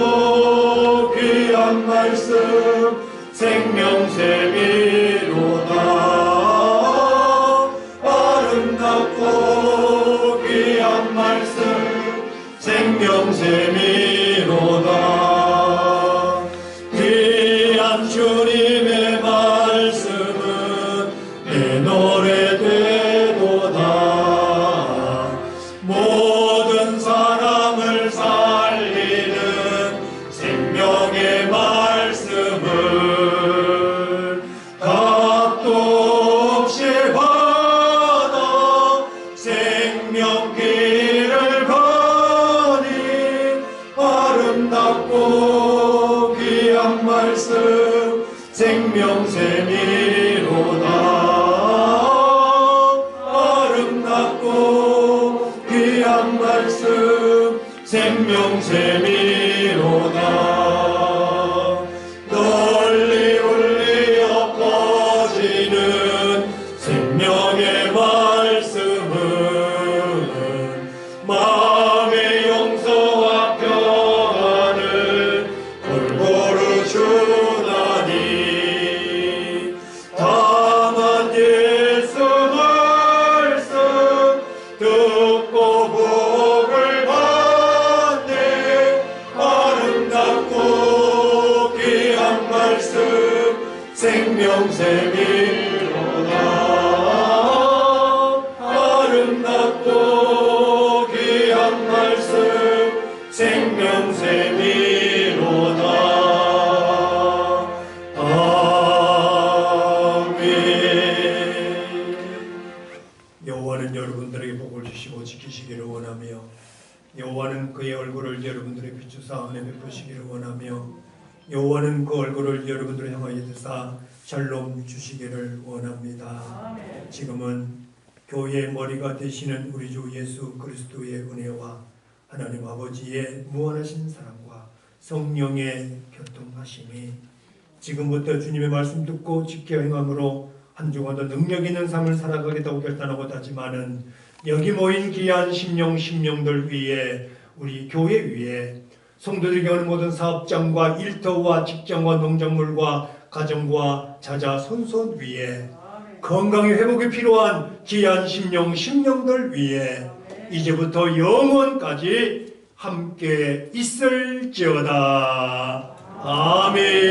[SPEAKER 2] 귀한 말씀 생명샘이로다. 아름답고 귀한 말씀 생명샘이로다. 귀한 주님의 말씀은 내 노래 되도다. 모든 사람을 살리는 생명의 말씀을 값도 없이 받아 생명길을 가니 아름답고 귀한 말씀 생명샘이로다. 아름답고 귀한 말씀 생명샘이로다. 널리 울리어 퍼지는 생명의 말씀은 마음의 용서와 평안을 골고루 주다니. 다만 예수 말씀 듣고 복을 받네. 아름답고 귀한 말씀 생명샘이로다. 아름답고 귀한 말씀 생명샘이로다. 아멘. 여호와는 여러분들에게 복을 주시고 지키시기를 원하며 여호와는 그의 얼굴을 여러분들의 비추사 은혜 베푸시기를 원하며 여호와는 그 얼굴을 여러분들을 향하여 드사 샬롬 주시기를 원합니다. 지금은 교회의 머리가 되시는 우리 주 예수 그리스도의 은혜와 하나님 아버지의 무한하신 사랑과 성령의 교통하심이 지금부터 주님의 말씀 듣고 지켜 행함으로 한 주간도 능력 있는 삶을 살아가겠다고 결단하고 다짐하는 여기 모인 귀한 심령들 위에 우리 교회 위에 성도들에게 하는 모든 사업장과 일터와 직장과 농작물과 가정과 자자 손손 위에 건강의 회복이 필요한 귀한 심령들 위에 이제부터 영원까지 함께 있을지어다. 아멘.